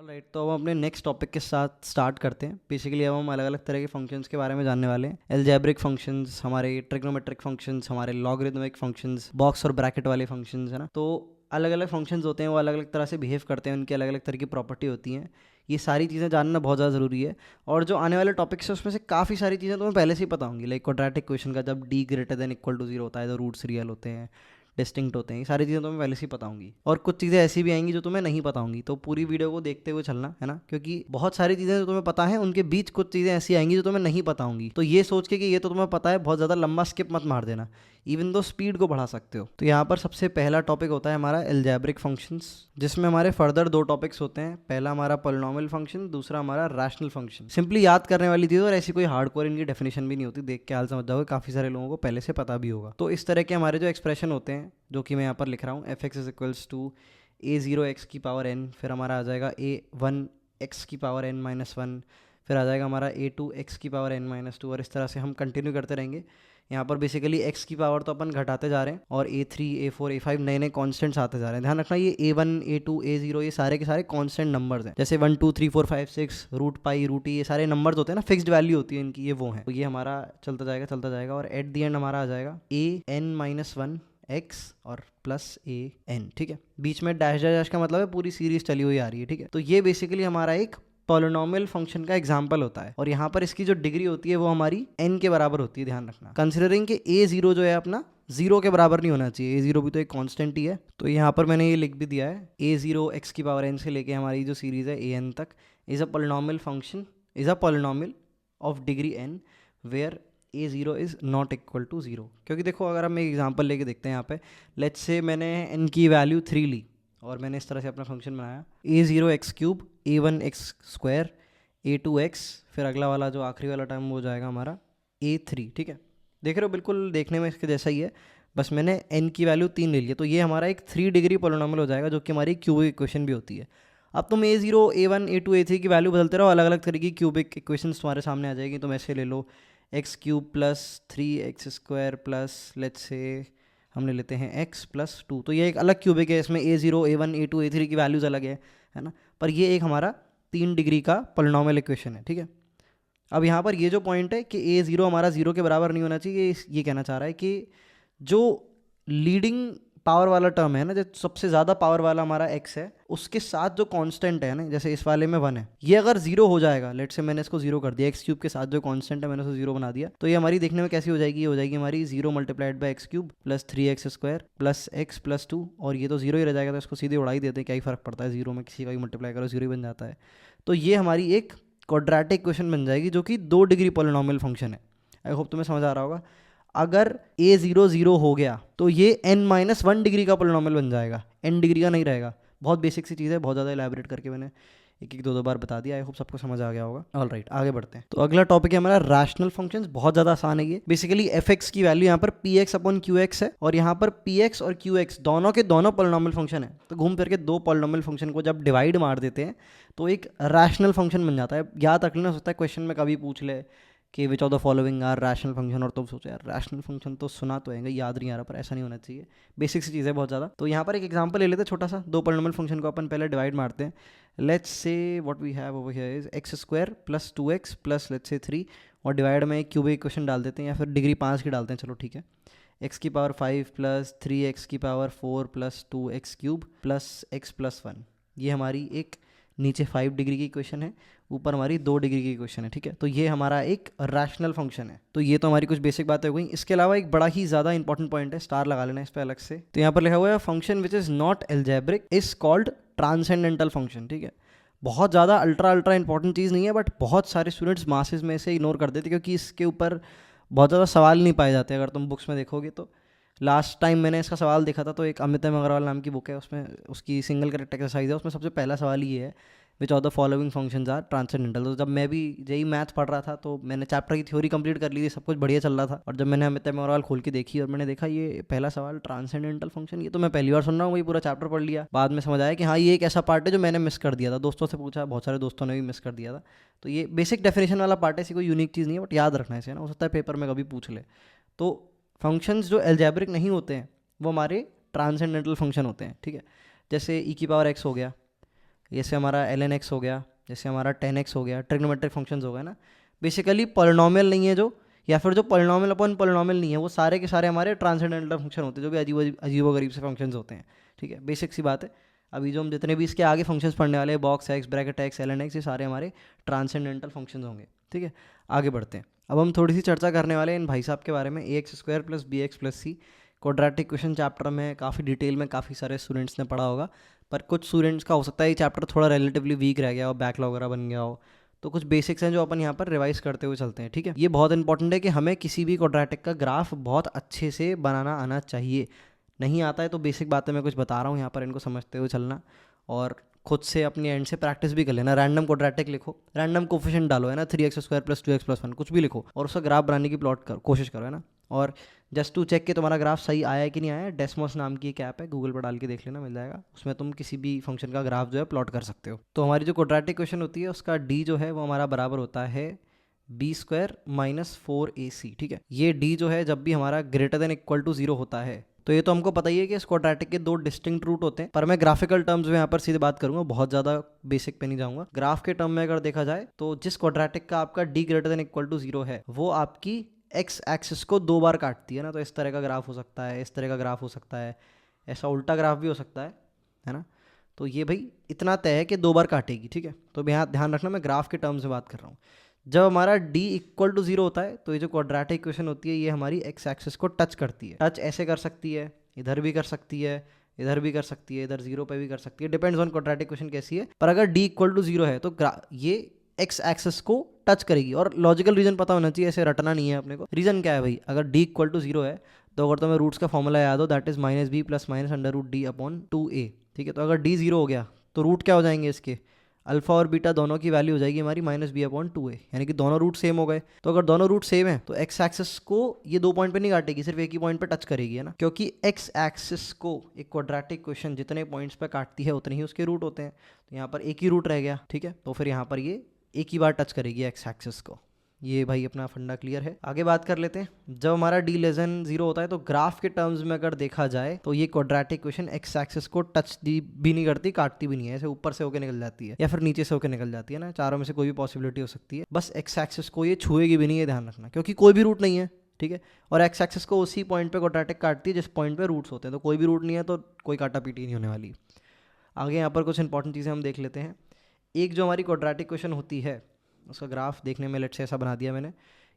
Alright, तो अब हम अपने नेक्स्ट टॉपिक के साथ स्टार्ट करते हैं। बेसिकली अब हम अलग अलग तरह के फंक्शंस के बारे में जानने वाले हैं। एल्जेब्रिक फंक्शंस, हमारे ट्रिग्नोमेट्रिक फंक्शंस, हमारे लॉगरिथमिक फंक्शंस, बॉक्स और ब्रैकेट वाले फंक्शंस, है ना। तो अलग अलग फंक्शंस होते हैं, वो अलग अलग तरह से बिहेव करते हैं, उनकी अलग अलग तरह की प्रॉपर्टी होती हैं। ये सारी चीज़ें जानना बहुत ज़्यादा ज़रूरी है। और जो आने वाले टॉपिक्स है उसमें से काफ़ी सारी चीज़ें तुम्हें पहले से ही पता होंगी। लाइक क्वाड्रेटिक इक्वेशन का जब d greater than equal to 0 होता है तो रूट्स रियल होते हैं, डिस्टिंक्ट होते हैं। ये सारी चीज़ें तुम्हें पहले से ही पता होंगी और कुछ चीज़ें ऐसी भी आएंगी जो तुम्हें नहीं पता होंगी। तो पूरी वीडियो को देखते हुए चलना, है ना, क्योंकि बहुत सारी चीज़ें जो तुम्हें पता है उनके बीच कुछ चीज़ें ऐसी आएंगी जो तुम्हें नहीं पता होंगी। तो ये सोच के कि ये तो तुम्हें पता है, बहुत ज़्यादा लंबा स्किप मत मार देना, इवन दो स्पीड को बढ़ा सकते हो। तो यहाँ पर सबसे पहला टॉपिक होता है हमारा एल्जेब्रिक फंक्शंस, जिसमें हमारे फर्दर दो टॉपिक्स होते हैं। पहला हमारा पॉलिनॉमियल फंक्शन, दूसरा हमारा रैशनल फंक्शन। सिंपली याद करने वाली चीज़ और ऐसी कोई हार्डकोर इनकी डेफिनेशन भी नहीं होती, देख के हाल समझ जाओगे, काफ़ी सारे लोगों को पहले से पता भी होगा। तो इस तरह के हमारे जो एक्सप्रेशन होते हैं, जो कि मैं यहाँ पर लिख रहा हूँ, f x is equals to a0x की पावर n, फिर हमारा आ जाएगा a1x की पावर n माइनस वन, फिर आ जाएगा हमारा a2x की पावर n माइनस टू, और इस तरह से हम कंटिन्यू करते रहेंगे। यहाँ पर बेसिकली x की पावर तो अपन घटाते जा रहे हैं और a3 a4 a5 नए नए कॉन्स्टेंट्स आते जा रहे हैं। ध्यान रखना, ये a1 a2 a0 ये सारे के सारे कॉन्स्टेंट नंबर्स हैं। जैसे 1 2 3 4 5 6 रूट पाई रूट ई, ये सारे नंबर्स होते हैं ना, फिक्स्ड वैल्यू होती है इनकी, ये वो हैं। तो ये हमारा चलता जाएगा और एट दी एंड हमारा आ जाएगा an माइनस वन x और प्लस an। ठीक है, बीच में डैश डैश का मतलब है पूरी सीरीज चली हुई आ रही है। ठीक है, तो ये बेसिकली हमारा एक पॉलिनॉमियल फंक्शन का एग्जांपल होता है और यहाँ पर इसकी जो डिग्री होती है वो हमारी n के बराबर होती है। ध्यान रखना, कंसिडरिंग कि a0 जो है अपना 0 के बराबर नहीं होना चाहिए, a0 भी तो एक कांस्टेंट ही है। तो यहाँ पर मैंने ये लिख भी दिया है, a0 x की पावर n से लेके हमारी जो सीरीज है an तक is a polynomial function, is a polynomial of degree n where a0 is not equal to 0। क्योंकि देखो, अगर हम एक एग्जांपल लेके देखते हैं यहाँ पे, लेट्स से मैंने n की वैल्यू 3 ली और मैंने इस तरह से अपना फंक्शन बनाया, a0 x cube, a1 x square, a2 x, फिर अगला वाला जो आखिरी वाला टर्म हो जाएगा हमारा a3। ठीक है, देख रहे हो, बिल्कुल देखने में इसके जैसा ही है, बस मैंने n की वैल्यू 3 ले ली है। तो ये हमारा एक 3 डिग्री पोलिनोमियल हो जाएगा, जो कि हमारी क्यूबिक इक्वेशन भी होती है। अब तुम a0 a1 a2 a3 की वैल्यू बदलते रहो, अलग अलग तरह की क्यूबिक इक्वेशंस तुम्हारे सामने आ जाएगी। तुम ऐसे ले लो x cube plus 3x square plus, let's say हम ले लेते हैं x प्लस 2। तो ये एक अलग क्यूबिक है, इसमें a0 a1 a2 a3 की वैल्यूज़ अलग है ना, पर ये एक हमारा 3 डिग्री का पॉलिनॉमियल इक्वेशन है। ठीक है, अब यहाँ पर ये जो पॉइंट है कि a0 हमारा 0 के बराबर नहीं होना चाहिए, ये कहना चाह रहा है कि जो लीडिंग पावर वाला टर्म है ना, जो सबसे ज़्यादा पावर वाला हमारा x है, उसके साथ जो कांस्टेंट है ना, जैसे इस वाले में 1 है, ये अगर 0 हो जाएगा, लेट से मैंने इसको 0 कर दिया, x क्यूब के साथ जो कांस्टेंट है मैंने उसको 0 बना दिया, तो ये हमारी देखने में कैसी हो जाएगी, ये हो जाएगी हमारी 0 multiplied by x cube plus 3x square plus x plus 2, और ये तो 0 ही रह जाएगा, तो इसको सीधे उड़ा ही देते हैं, क्या ही फ़र्क पड़ता है, 0 में किसी का भी मल्टीप्लाई करो 0 ही बन जाता है। तो ये हमारी एक क्वाड्रेटिक इक्वेशन बन जाएगी, जो कि 2 डिग्री पॉलिनॉमियल फंक्शन है। आई होप तुम्हें समझ आ रहा होगा। अगर a0 0 हो गया तो ये n-1 डिग्री का पोलिनोमियल बन जाएगा, n डिग्री का नहीं रहेगा। बहुत बेसिक सी चीज़ है, बहुत ज़्यादा एलैबोरेट करके मैंने एक एक दो बार बता दिया। आई होप सबको समझ आ गया होगा। ऑलराइट, आगे बढ़ते हैं। तो अगला टॉपिक है हमारा रैशनल फंक्शंस। बहुत ज़्यादा आसान है ये। बेसिकली fx की वैल्यू यहाँ पर px अपॉन qx है और यहाँ पर px और qx दोनों के दोनों पॉलिनॉमियल फंक्शन है। तो घूम फिर के दो पॉलिनॉमियल फंक्शन को जब डिवाइड मार देते हैं तो एक रैशनल फंक्शन बन जाता है। याद रख लेना, हो सकता है क्वेश्चन में कभी पूछ ले कि which of the following are rational function, और तुम सोचो यार रैशनल फंक्शन तो सुना तो है, याद नहीं आ रहा, पर ऐसा नहीं होना चाहिए। बेसिक सी चीज़ है बहुत ज़्यादा। तो यहाँ पर एक एग्जांपल ले लेते हैं छोटा सा। दो पॉलिनॉमियल फंक्शन को अपन पहले डिवाइड मारते हैं। Let's say what we have over here is x square plus 2x plus let's say 3, और डिवाइड में क्यूबिक इक्वेशन डाल देते हैं या फिर डिग्री 5 की डालते हैं, चलो ठीक है। x की पावर 5 प्लस 3x की power 4 plus 2x cube plus x plus 1, ये हमारी एक नीचे 5 डिग्री की इक्वेशन है, ऊपर हमारी 2 डिग्री की इक्वेशन है। ठीक है, तो ये हमारा एक रैशनल फंक्शन है। तो ये तो हमारी कुछ बेसिक बातें हो गई। इसके अलावा एक बड़ा ही ज़्यादा इंपॉर्टेंट पॉइंट है, स्टार लगा लेना इस पे अलग से। तो यहाँ पर लिखा हुआ है function which is not algebraic is called transcendental function. ठीक है, बहुत ज़्यादा अल्ट्रा इंपॉर्टेंट चीज़ नहीं है, बट बहुत सारे स्टूडेंट्स मासेस में से इग्नोर कर देते क्योंकि इसके ऊपर बहुत ज़्यादा सवाल नहीं पाए जाते। अगर तुम बुक्स में देखोगे तो लास्ट टाइम मैंने इसका सवाल देखा था, तो एक अमित अग्रवाल नाम की बुक है, उसमें उसकी सिंगल करेक्ट एक्सरसाइज है, उसमें सबसे पहला सवाल ये है which of the following functions are transcendental. तो जब मैं भी जेई मैथ पढ़ रहा था तो मैंने चैप्टर की थ्योरी कंप्लीट कर ली थी, सब कुछ बढ़िया चल रहा था, और जब मैंने अमित अग्रवाल खोल के देखी और मैंने देखा ये पहला सवाल ट्रांसेंडेंटल फंक्शन, ये तो मैं पहली बार सुन रहा हूँ, वही पूरा चैप्टर पढ़ लिया। बाद में समझ आया कि हाँ ये एक ऐसा पार्ट है जो मैंने मिस कर दिया था। दोस्तों से पूछा, बहुत सारे दोस्तों ने भी मिस कर दिया था। तो ये बेसिक डेफिनेशन वाला पार्ट है, ऐसी कोई यूनिक चीज़ नहीं है, बट याद रखना है इसे ना, हो सकता है पेपर में कभी पूछ ले। तो फंक्शंस जो एल्जेब्रिक नहीं होते हैं वो हमारे ट्रांसेंडेंटल फंक्शन होते हैं। ठीक है, जैसे ई की पावर एक्स हो गया, जैसे हमारा ln(x) हो गया, जैसे हमारा tan(x) हो गया, ट्रिग्नोमेट्रिक फंक्शंस हो गए ना, बेसिकली पॉलिनॉमियल नहीं है जो, या फिर जो पॉलिनॉमियल अपन पॉलिनॉमियल नहीं है, वो सारे के सारे हमारे ट्रांसेंडेंटल फंक्शन होते हैं, जो भी अजीबोगरीब से फंक्शंस होते हैं, ठीक है, बेसिक सी बात है। अभी जो हम जितने भी इसके आगे फंक्शंस पढ़ने वाले हैं, box x, bracket x, ln(x), ये सारे हमारे ट्रांसेंडेंटल फंक्शंस होंगे, ठीक है। आगे बढ़ते हैं, अब हम थोड़ी सी चर्चा करने वाले हैं इन भाई साहब के बारे में, ax² + bx + c। Quadratic equation chapter में काफ़ी डिटेल में काफ़ी सारे स्टूडेंट्स ने पढ़ा होगा, पर कुछ स्टूडेंट्स का हो सकता है ये चैप्टर थोड़ा रिलेटिवली वीक रह गया हो, बैकलॉग वगैरह बन गया हो, तो कुछ बेसिक्स हैं जो अपन यहाँ पर रिवाइज करते हुए चलते हैं, ठीक है। ये बहुत इंपॉर्टेंट है कि हमें किसी भी क्वाड्रेटिक का ग्राफ बहुत अच्छे से बनाना आना चाहिए। नहीं आता है तो बेसिक बातें मैं कुछ बता रहा हूँ यहाँ पर, इनको समझते हुए चलना, और खुद से अपनी एंड से प्रैक्टिस भी कर लेना। रैंडम क्वाड्रेटिक लिखो, रैंडम कोफिशिएंट डालो, है ना, 3x² + 2x + 1 कुछ भी लिखो, और उसका ग्राफ बनाने की कोशिश करो, है ना। और जस्ट टू चेक कि तुम्हारा ग्राफ सही आया है कि नहीं आया, डेस्मोस नाम की एक ऐप है, गूगल पर डाल के देख लेना, मिल जाएगा। उसमें तुम किसी भी फंक्शन का ग्राफ जो है प्लॉट कर सकते हो। तो हमारी जो क्वाड्रेटिक इक्वेशन होती है उसका डी जो है वो हमारा बराबर होता है b² - 4ac, ठीक है। ये d जो है जब भी हमारा > 0 होता है, तो ये तो हमको पता ही है कि इस क्वाड्रेटिक के दो डिस्टिंक्ट रूट होते हैं, पर मैं ग्राफिकल टर्म्स में यहाँ पर सीधे बात करूंगा, बहुत ज़्यादा बेसिक पे नहीं जाऊंगा। ग्राफ के टर्म में अगर देखा जाए तो जिस क्वाड्रेटिक का आपका d > 0 है, वो आपकी एक्स एक्सिस को 2 बार काटती है ना, तो इस तरह का ग्राफ हो सकता है, इस तरह का ग्राफ हो सकता है, ऐसा उल्टा ग्राफ भी हो सकता है ना। तो ये भाई इतना तय है कि 2 बार काटेगी, ठीक है। तो यहाँ ध्यान रखना, मैं ग्राफ के टर्म्स में बात कर रहा हूँ। जब हमारा d = 0 होता है, तो ये जो क्वाड्रेटिक इक्वेशन होती है ये हमारी एक्स एक्सिस को टच करती है। टच ऐसे कर सकती है, इधर भी कर सकती है, इधर भी कर सकती है, इधर 0 पे भी कर सकती है, डिपेंड्स ऑन क्वाड्रेटिक इक्वेशन कैसी है। पर अगर d = 0 है तो ये एक्स एक्सिस को टच करेगी। और लॉजिकल रीजन पता होना चाहिए, ऐसे रटना नहीं है अपने को। रीजन क्या है भाई, अगर d = 0 है तो अगर तुम्हें रूट्स का फॉर्मूला याद हो, दैट इज -b + -√d/2a, ठीक है। तो अगर d 0 हो गया तो रूट क्या हो जाएंगे इसके, अल्फा और बीटा दोनों की वैल्यू हो जाएगी हमारी -b/2a, यानी कि दोनों रूट सेम हो गए। तो अगर दोनों रूट सेम है तो एक्स एक्सिस को ये 2 पॉइंट पे नहीं काटेगी, सिर्फ एक ही पॉइंट पे टच करेगी, है ना, क्योंकि एक्स एक्सिस को एक क्वाड्रेटिक इक्वेशन जितने पॉइंट्स पे काटती है उतने ही उसके रूट होते हैं। तो यहाँ पर एक ही रूट रह गया, ठीक है। तो फिर यहाँ पर ये एक ही बार टच करेगी एक्स एक्सिस को। ये भाई अपना फंडा क्लियर है। आगे बात कर लेते हैं, जब हमारा d < 0 होता है तो ग्राफ के टर्म्स में अगर देखा जाए तो ये क्वाड्रेटिक इक्वेशन एक्स एक्सिस को टच भी नहीं करती, काटती भी नहीं है, ऐसे ऊपर से होकर निकल जाती है या फिर नीचे से होकर निकल जाती है ना, चारों में से कोई भी पॉसिबिलिटी हो सकती है। बस एक्स एक्सिस को ये छुएगी भी नहीं, है ध्यान रखना, क्योंकि कोई भी रूट नहीं है, ठीक है। और एक्स एक्सिस को उसी पॉइंट पे क्वाड्रेटिक काटती है जिस पॉइंट पे रूट्स होते हैं, तो कोई भी रूट नहीं है तो कोई काटा पीटी नहीं होने वाली। आगे यहाँ पर कुछ इंपॉर्टेंट चीज़ें हम देख लेते हैं। एक जो हमारी क्वाड्रेटिक इक्वेशन होती है उसका ग्राफ देखने में लेट से ऐसा बना दिया मैंने।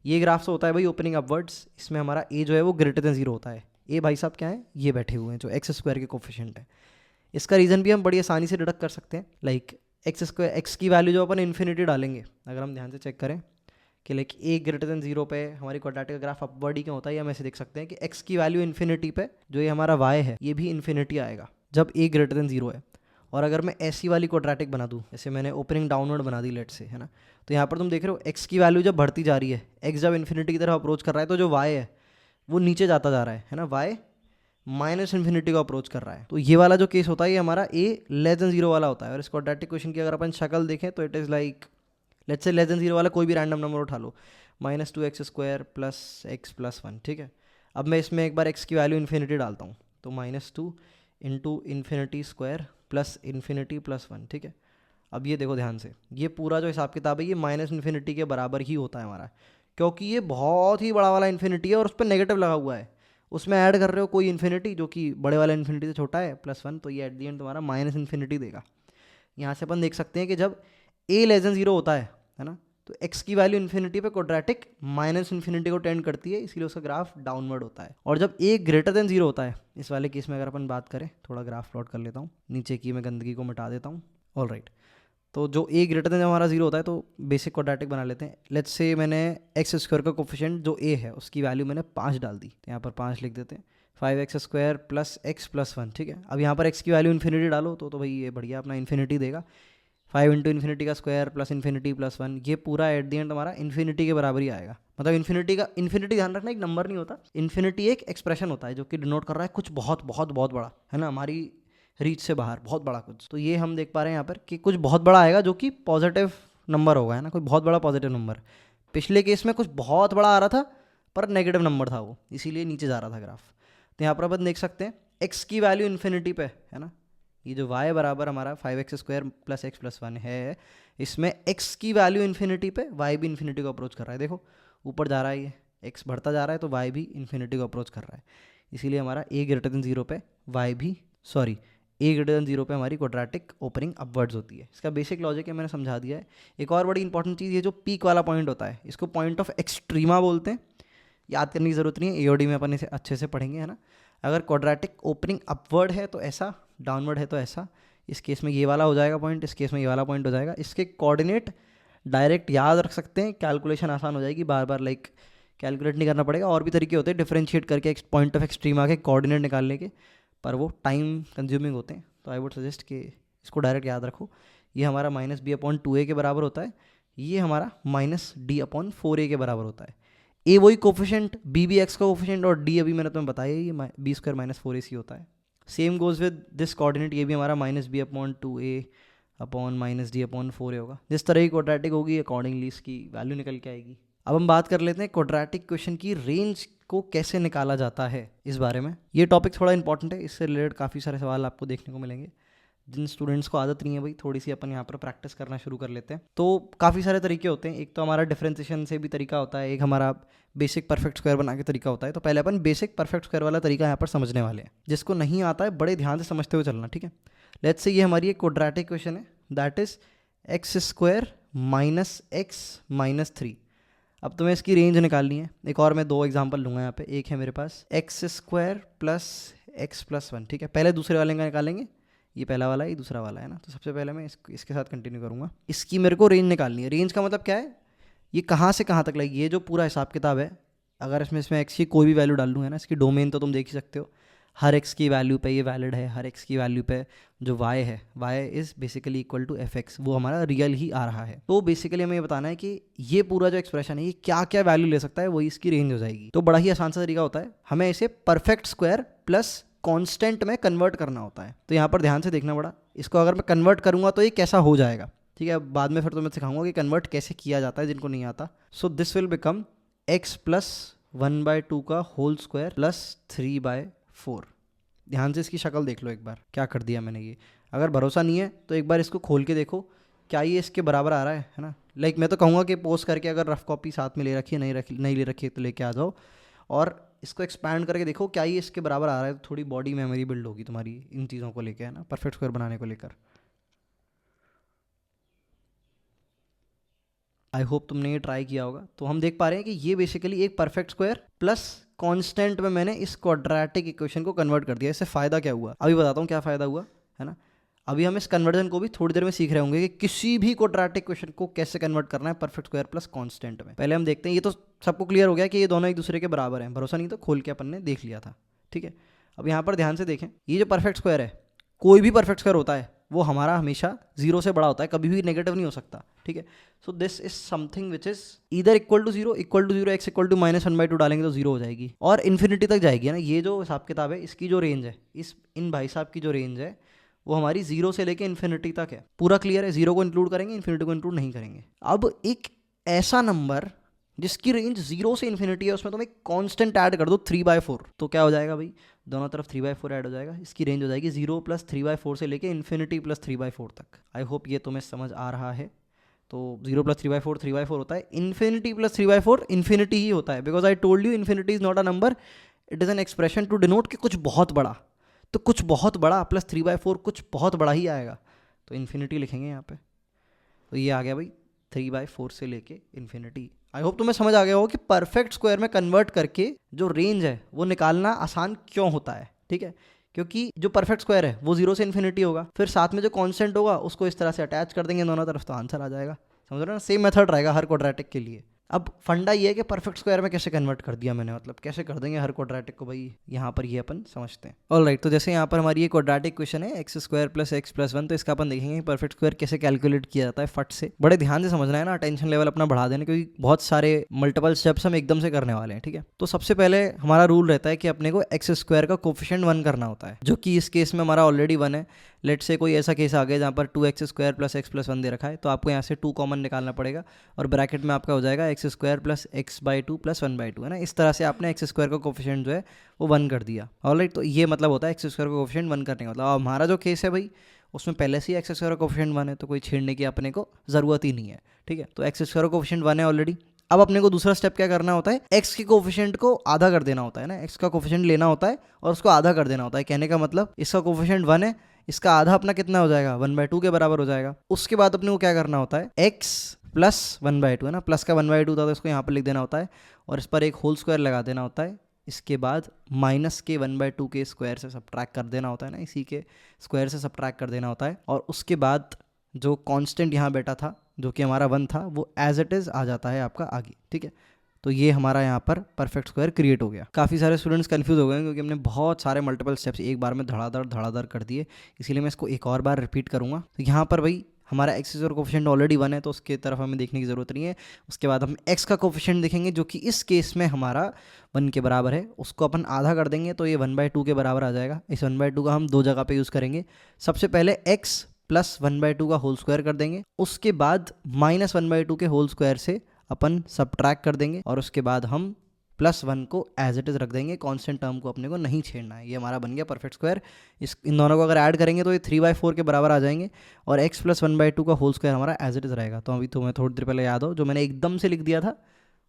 ये ग्राफ से होता है भाई ओपनिंग अपवर्ड्स, इसमें हमारा a जो है वो > 0 होता है। a भाई साहब क्या है, ये बैठे हुए हैं जो x² के कोफिशिएंट है। इसका रीज़न भी हम बड़ी आसानी से डिडक्ट कर सकते हैं, लाइक x की वैल्यू जो अपन इन्फिनिटी डालेंगे, अगर हम ध्यान से चेक करें कि लाइक a > 0 पे हमारी क्वाड्रेटिक का ग्राफ अपवर्ड ही क्यों होता है, या हम ऐसे देख सकते हैं कि x की वैल्यू इन्फिनिटी पे जो ये हमारा y है ये भी इन्फिनिटी आएगा जब a > 0 है। और अगर मैं ऐसी वाली क्वाड्रेटिक बना दूँ, जैसे मैंने ओपनिंग डाउनवर्ड बना दी लेट से, है ना, तो यहाँ पर तुम देख रहे हो x की वैल्यू जब बढ़ती जा रही है, x जब इन्फिनिटी की तरफ अप्रोच कर रहा है तो जो y है वो नीचे जाता जा रहा है ना, y -∞ को अप्रोच कर रहा है। तो ये वाला जो केस होता है ये हमारा a < 0 वाला होता है। और इस क्वाड्रेटिक इक्वेशन की अगर अपन शक्ल देखें तो it is like, let's say <0 वाला कोई भी रैंडम नंबर उठा लो, -2x² + x + 1, ठीक है। अब मैं इसमें एक बार x की वैल्यू इन्फिनिटी डालता हूँ, तो -2 × ∞² +∞ + 1, ठीक है। अब ये देखो ध्यान से, ये पूरा जो हिसाब किताब है ये -∞ के बराबर ही होता है हमारा, क्योंकि ये बहुत ही बड़ा वाला इन्फिनिटी है और उस पर नेगेटिव लगा हुआ है। उसमें ऐड कर रहे हो कोई इन्फिनिटी जो कि बड़े वाले इन्फिनिटी से छोटा है +1, तो ये एट दी एंड तुम्हारा -∞ देगा। यहाँ से अपन देख सकते हैं कि जब a < 0 होता है ना, तो x की वैल्यू इन्फिनिटी पे क्वाड्रेटिक -∞ को टेंड करती है, इसलिए उसका ग्राफ डाउनवर्ड होता है। और जब a > 0 होता है, इस वाले केस में अगर अपन बात करें, थोड़ा ग्राफ प्लॉट कर लेता हूँ, नीचे की मैं गंदगी को मिटा देता हूँ, ऑल राइट। तो जो a > जब हमारा 0 होता है तो बेसिक क्वाड्रेटिक बना लेते हैं। लेट्स से मैंने x² का कोफिशिएंट जो a है उसकी वैल्यू मैंने 5 डाल दी, तो यहाँ पर 5 लिख देते हैं, 5x² + x + 1, ठीक है। अब यहाँ पर x की वैल्यू इन्फिनिटी डालो तो भाई ये बढ़िया अपना इन्फिनिटी देगा, 5 × इन्फिनिटी का स्क्वायर +∞ + 1, ये पूरा एट दी एंड हमारा इन्फिनिटी के बराबर ही आएगा। मतलब इन्फिनिटी ध्यान रखना एक नंबर नहीं होता, इन्फिनिटी एक एक्सप्रेशन होता है जो कि डिनोट कर रहा है कुछ बहुत बहुत बहुत बड़ा, है ना, हमारी रीच से बाहर बहुत बड़ा कुछ। तो ये हम देख पा रहे हैं यहाँ पर कि कुछ बहुत बड़ा आएगा जो कि पॉजिटिव नंबर होगा, है ना, कोई बहुत बड़ा पॉजिटिव नंबर। पिछले केस में कुछ बहुत बड़ा आ रहा था पर नेगेटिव नंबर था वो, इसीलिए नीचे जा रहा था ग्राफ। तो यहाँ पर अपन देख सकते हैं x की वैल्यू इन्फिनिटी पे है ना, ये जो y बराबर हमारा 5x² प्लस x प्लस 1 है, इसमें x की वैल्यू इन्फिनिटी पे, y भी इन्फिनिटी को अप्रोच कर रहा है। देखो ऊपर जा रहा है, ये x बढ़ता जा रहा है तो y भी इन्फिनिटी को अप्रोच कर रहा है, इसीलिए हमारा a>0 पे y भी a>0 पे हमारी क्वाड्रेटिक ओपनिंग अपवर्ड्स होती है। इसका बेसिक लॉजिक है, मैंने समझा दिया है। एक और बड़ी इंपॉर्टेंट चीज़, ये जो पीक वाला पॉइंट होता है इसको पॉइंट ऑफ एक्सट्रीमा बोलते हैं। याद करने की ज़रूरत नहीं है, AOD में अपन इसे अच्छे से पढ़ेंगे, है ना। अगर क्वाड्रेटिक ओपनिंग अपवर्ड है तो ऐसा, डाउनवर्ड है तो ऐसा। इस केस में ये वाला हो जाएगा पॉइंट, इस केस में ये वाला पॉइंट हो जाएगा। इसके कोऑर्डिनेट डायरेक्ट याद रख सकते हैं, कैलकुलेशन आसान हो जाएगी, बार बार लाइक कैलकुलेट नहीं करना पड़ेगा। और भी तरीके होते हैं डिफरेंशिएट करके पॉइंट ऑफ एक्सट्रीमा के कोऑर्डिनेट निकालने के, पर वो टाइम कंज्यूमिंग होते हैं। तो आई वुड सजेस्ट कि इसको डायरेक्ट याद रखो। ये हमारा -b/2a के बराबर होता है, ये हमारा -d/4a के बराबर होता है। a वही कोफिशिएंट, b भी x का कोफिशिएंट, और d अभी मैंने तुम्हें बताया ये b² - 4ac होता है। Same goes with this coordinate, ये भी हमारा -b/2a अपॉन -d/4a होगा। जिस तरह की क्वाड्रेटिक होगी अकॉर्डिंगली इसकी वैल्यू निकल के आएगी। अब हम बात कर लेते हैं क्वाड्रेटिक क्वेश्चन की रेंज को कैसे निकाला जाता है, इस बारे में। ये टॉपिक थोड़ा इंपॉर्टेंट है, इससे रिलेटेड काफ़ी सारे सवाल आपको देखने को मिलेंगे। जिन स्टूडेंट्स को आदत नहीं है भाई, थोड़ी सी अपन यहाँ पर प्रैक्टिस करना शुरू कर लेते हैं। तो काफ़ी सारे तरीके होते हैं। एक तो हमारा डिफरेंशिएशन से भी तरीका होता है, एक हमारा बेसिक परफेक्ट स्क्वायर बना के तरीका होता है। तो पहले अपन बेसिक परफेक्ट स्क्वायर वाला तरीका यहाँ पर समझने वाले हैं। जिसको नहीं आता है बड़े ध्यान से समझते हुए चलना, ठीक है। लेट्स से ये हमारी एक क्वाड्रेटिक क्वेश्चन है, दैट इज x² - x - 3। अब तुम्हें इसकी रेंज निकालनी है। एक और मैं 2 एग्जांपल लूँगा यहाँ पे। एक है मेरे पास x² + x + 1, ठीक है। पहले दूसरे वाले का निकालेंगे, ये पहला वाला है, ये दूसरा वाला है ना। तो सबसे पहले मैं इसके साथ कंटिन्यू करूँगा। इसकी मेरे को रेंज निकालनी है। रेंज का मतलब क्या है, ये कहाँ से कहाँ तक लगेगी, ये जो पूरा हिसाब किताब है। अगर इसमें x की कोई भी वैल्यू डाल दूँ, है ना, इसकी डोमेन तो तुम देख ही सकते हो। हर x की वैल्यू पे ये वैलिड है, हर x की वैल्यू पे जो y है, y is basically equal to fx, वो हमारा रियल ही आ रहा है। तो बेसिकली हमें ये बताना है कि ये पूरा जो एक्सप्रेशन है ये क्या क्या वैल्यू ले सकता है, वही इसकी रेंज हो जाएगी। तो बड़ा ही आसान सा तरीका होता है, हमें इसे परफेक्ट स्क्वायर प्लस कांस्टेंट में कन्वर्ट करना होता है। तो यहाँ पर ध्यान से देखना बड़ा, इसको अगर मैं कन्वर्ट करूँगा तो ये कैसा हो जाएगा, ठीक है। बाद में फिर तो मैं सिखाऊंगा कि कन्वर्ट कैसे किया जाता है, जिनको नहीं आता। So this will become x + 1/2 का होल स्क्वायर प्लस 3/4। ध्यान से इसकी शक्ल देख लो एक बार, क्या कर दिया मैंने ये। अगर भरोसा नहीं है तो एक बार इसको खोल के देखो, क्या ये इसके बराबर आ रहा है ना। लाइक मैं तो कहूँगा कि पोस्ट करके अगर रफ कॉपी साथ में ले रखी है, नहीं ले रखी है तो लेके आ जाओ, और इसको एक्सपैंड करके देखो क्या ये इसके बराबर आ रहा है। तो थोड़ी बॉडी मेमोरी बिल्ड होगी तुम्हारी इन चीज़ों को लेकर, है ना, परफेक्ट स्क्वायर बनाने को लेकर। आई होप तुमने ये ट्राई किया होगा। तो हम देख पा रहे हैं कि ये बेसिकली एक परफेक्ट स्क्वायर प्लस कांस्टेंट में मैंने इस क्वाड्रेटिक इक्वेशन को कन्वर्ट कर दिया। इससे फ़ायदा क्या हुआ, अभी बताता हूँ क्या फ़ायदा हुआ, है ना। अभी हम इस कन्वर्जन को भी थोड़ी देर में सीख रहे होंगे कि किसी भी क्वाड्रेटिक इक्वेशन को कैसे कन्वर्ट करना है परफेक्ट स्क्वायर प्लस कांस्टेंट में। पहले हम देखते हैं, ये तो सबको क्लियर हो गया कि ये दोनों एक दूसरे के बराबर हैं। भरोसा नहीं तो खोल के अपन ने देख लिया था, ठीक है। अब यहाँ पर ध्यान से देखें, ये जो परफेक्ट स्क्वायर है, कोई भी परफेक्ट स्क्वायर होता है वो हमारा हमेशा 0 से बड़ा होता है, कभी भी नेगेटिव नहीं हो सकता, ठीक है। So this is something which is either equal to 0, x = -1/2 डालेंगे तो 0 हो जाएगी और इन्फिनिटी तक जाएगी, है ना। ये जो हिसाब किताब है, इसकी जो रेंज है, इन भाई साहब की जो रेंज है वो हमारी 0 से लेके इन्फिनिटी तक है। पूरा क्लियर है, 0 को इंक्लूड करेंगे, इन्फिनिटी को इंक्लूड नहीं करेंगे। अब एक ऐसा नंबर जिसकी रेंज 0 से इन्फिनिटी है, उसमें तुम एक कांस्टेंट ऐड कर दो 3/4, तो क्या हो जाएगा भाई, दोनों तरफ 3/4 ऐड हो जाएगा। इसकी रेंज हो जाएगी 0 + 3/4 से लेके इन्फिनिटी + 3/4 तक। आई होप ये तुम्हें समझ आ रहा है। तो 0 + 3/4 3/4 होता है, इन्फिनिटी + 3/4 इन्फिनिटी ही होता है, because I told you infinity is not a number, it is an expression to denote कि कुछ बहुत बड़ा। तो कुछ बहुत बड़ा प्लस 3/4 कुछ बहुत बड़ा ही आएगा, तो इन्फिनिटी लिखेंगे यहाँ पे। तो ये आ गया भाई 3/4 से लेके इन्फिनिटी। आई होप तुम्हें समझ आ गया हो कि परफेक्ट स्क्वायर में कन्वर्ट करके जो रेंज है वो निकालना आसान क्यों होता है, ठीक है। क्योंकि जो परफेक्ट स्क्वायर है वो 0 से इन्फिनिटी होगा, फिर साथ में जो कांस्टेंट होगा उसको इस तरह से अटैच कर देंगे दोनों तरफ, तो आंसर आ जाएगा। समझ रहे हो ना, सेम मेथड रहेगा हर क्वाड्रेटिक के लिए। अब फंडा ये है कि परफेक्ट स्क्वायर में कैसे कन्वर्ट कर दिया मैंने, मतलब कैसे कर देंगे हर क्वाड्रेटिक को भाई, यहाँ पर ये अपन समझते हैं। ऑलराइट, तो जैसे यहाँ पर हमारी ये क्वाड्रेटिक क्वेश्चन है x² + x + 1, तो इसका अपन देखेंगे परफेक्ट स्क्वायर कैसे कैलकुलेट किया जाता है फट से। बड़े ध्यान से समझना है ना, टेंशन लेवल अपना बढ़ा देना, क्योंकि बहुत सारे मल्टीपल स्टेप्स हम एकदम से करने वाले हैं, ठीक है। तो सबसे पहले हमारा रूल रहता है कि अपने को x² का कोफिशिएंट 1 करना होता है, जो कि इस केस में हमारा ऑलरेडी 1 है। लेट से कोई ऐसा केस आ गया जहाँ पर 2x² + x + 1 दे रखा है, तो आपको यहाँ से 2 कॉमन निकालना पड़ेगा और ब्रैकेट में आपका हो जाएगा x² + x/2 + 1/2, है ना। इस तरह से आपने x² का कोफिशिएंट जो है वो 1 कर दिया। ऑलराइट, तो ये मतलब होता है x² का कोफिशिएंट 1 करने का मतलब। अब हमारा जो केस है भाई उसमें पहले से ही x² का कोफिशिएंट 1 है, तो कोई छेड़ने की अपने को ज़रूरत ही नहीं है, ठीक है। तो x² का कोफिशिएंट 1 है ऑलरेडी। अब अपने को दूसरा स्टेप क्या करना होता है, x के कोफिशिएंट को आधा कर देना होता है ना। x का कोफिशिएंट लेना होता है और उसको आधा कर देना होता है। कहने का मतलब इसका कोफिशिएंट 1 है, इसका आधा अपना कितना हो जाएगा, 1/2 के बराबर हो जाएगा। उसके बाद अपने को क्या करना होता है, x + 1/2, है ना। प्लस का 1/2 था तो इसको यहाँ पर लिख देना होता है और इस पर एक होल स्क्वायर लगा देना होता है। इसके बाद माइनस के 1/2 के स्क्वायर से सब्ट्रैक्ट कर देना होता है ना, इसी के स्क्वायर से सब्ट्रैक्ट कर देना होता है। और उसके बाद जो कांस्टेंट यहाँ बैठा था जो कि हमारा 1 था, वो एज इट इज़ आ जाता है आपका आगे, ठीक है। तो ये हमारा यहाँ पर परफेक्ट स्क्वायर क्रिएट हो गया। काफ़ी सारे स्टूडेंट्स कंफ्यूज हो गए क्योंकि हमने बहुत सारे मल्टीपल स्टेप्स एक बार में धड़ाधड़ कर दिए, इसीलिए मैं इसको एक और बार रिपीट करूँगा। तो यहाँ पर भाई हमारा x का कोफिशिएंट ऑलरेडी 1 है, तो उसके तरफ हमें देखने की ज़रूरत नहीं है। उसके बाद हम x का कोफिशिएंट देखेंगे जो कि इस केस में हमारा 1 के बराबर है, उसको अपन आधा कर देंगे तो ये 1/2 के बराबर आ जाएगा। इस 1/2 का हम 2 जगह पे यूज़ करेंगे। सबसे पहले x + 1/2 का होल स्क्वायर कर देंगे, उसके बाद -1/2 के होल स्क्वायर से अपन सब्ट्रैक्ट कर देंगे और उसके बाद हम +1 को एज इट इज़ रख देंगे। कांस्टेंट टर्म को अपने को नहीं छेड़ना है। ये हमारा बन गया परफेक्ट स्क्वायर। इन दोनों को अगर ऐड करेंगे तो ये 3/4 के बराबर आ जाएंगे और x + 1/2 का होल स्क्वायर हमारा एज इट इज़ रहेगा। तो अभी तुम्हें थोड़ी देर पहले याद हो जो मैंने एकदम से लिख दिया था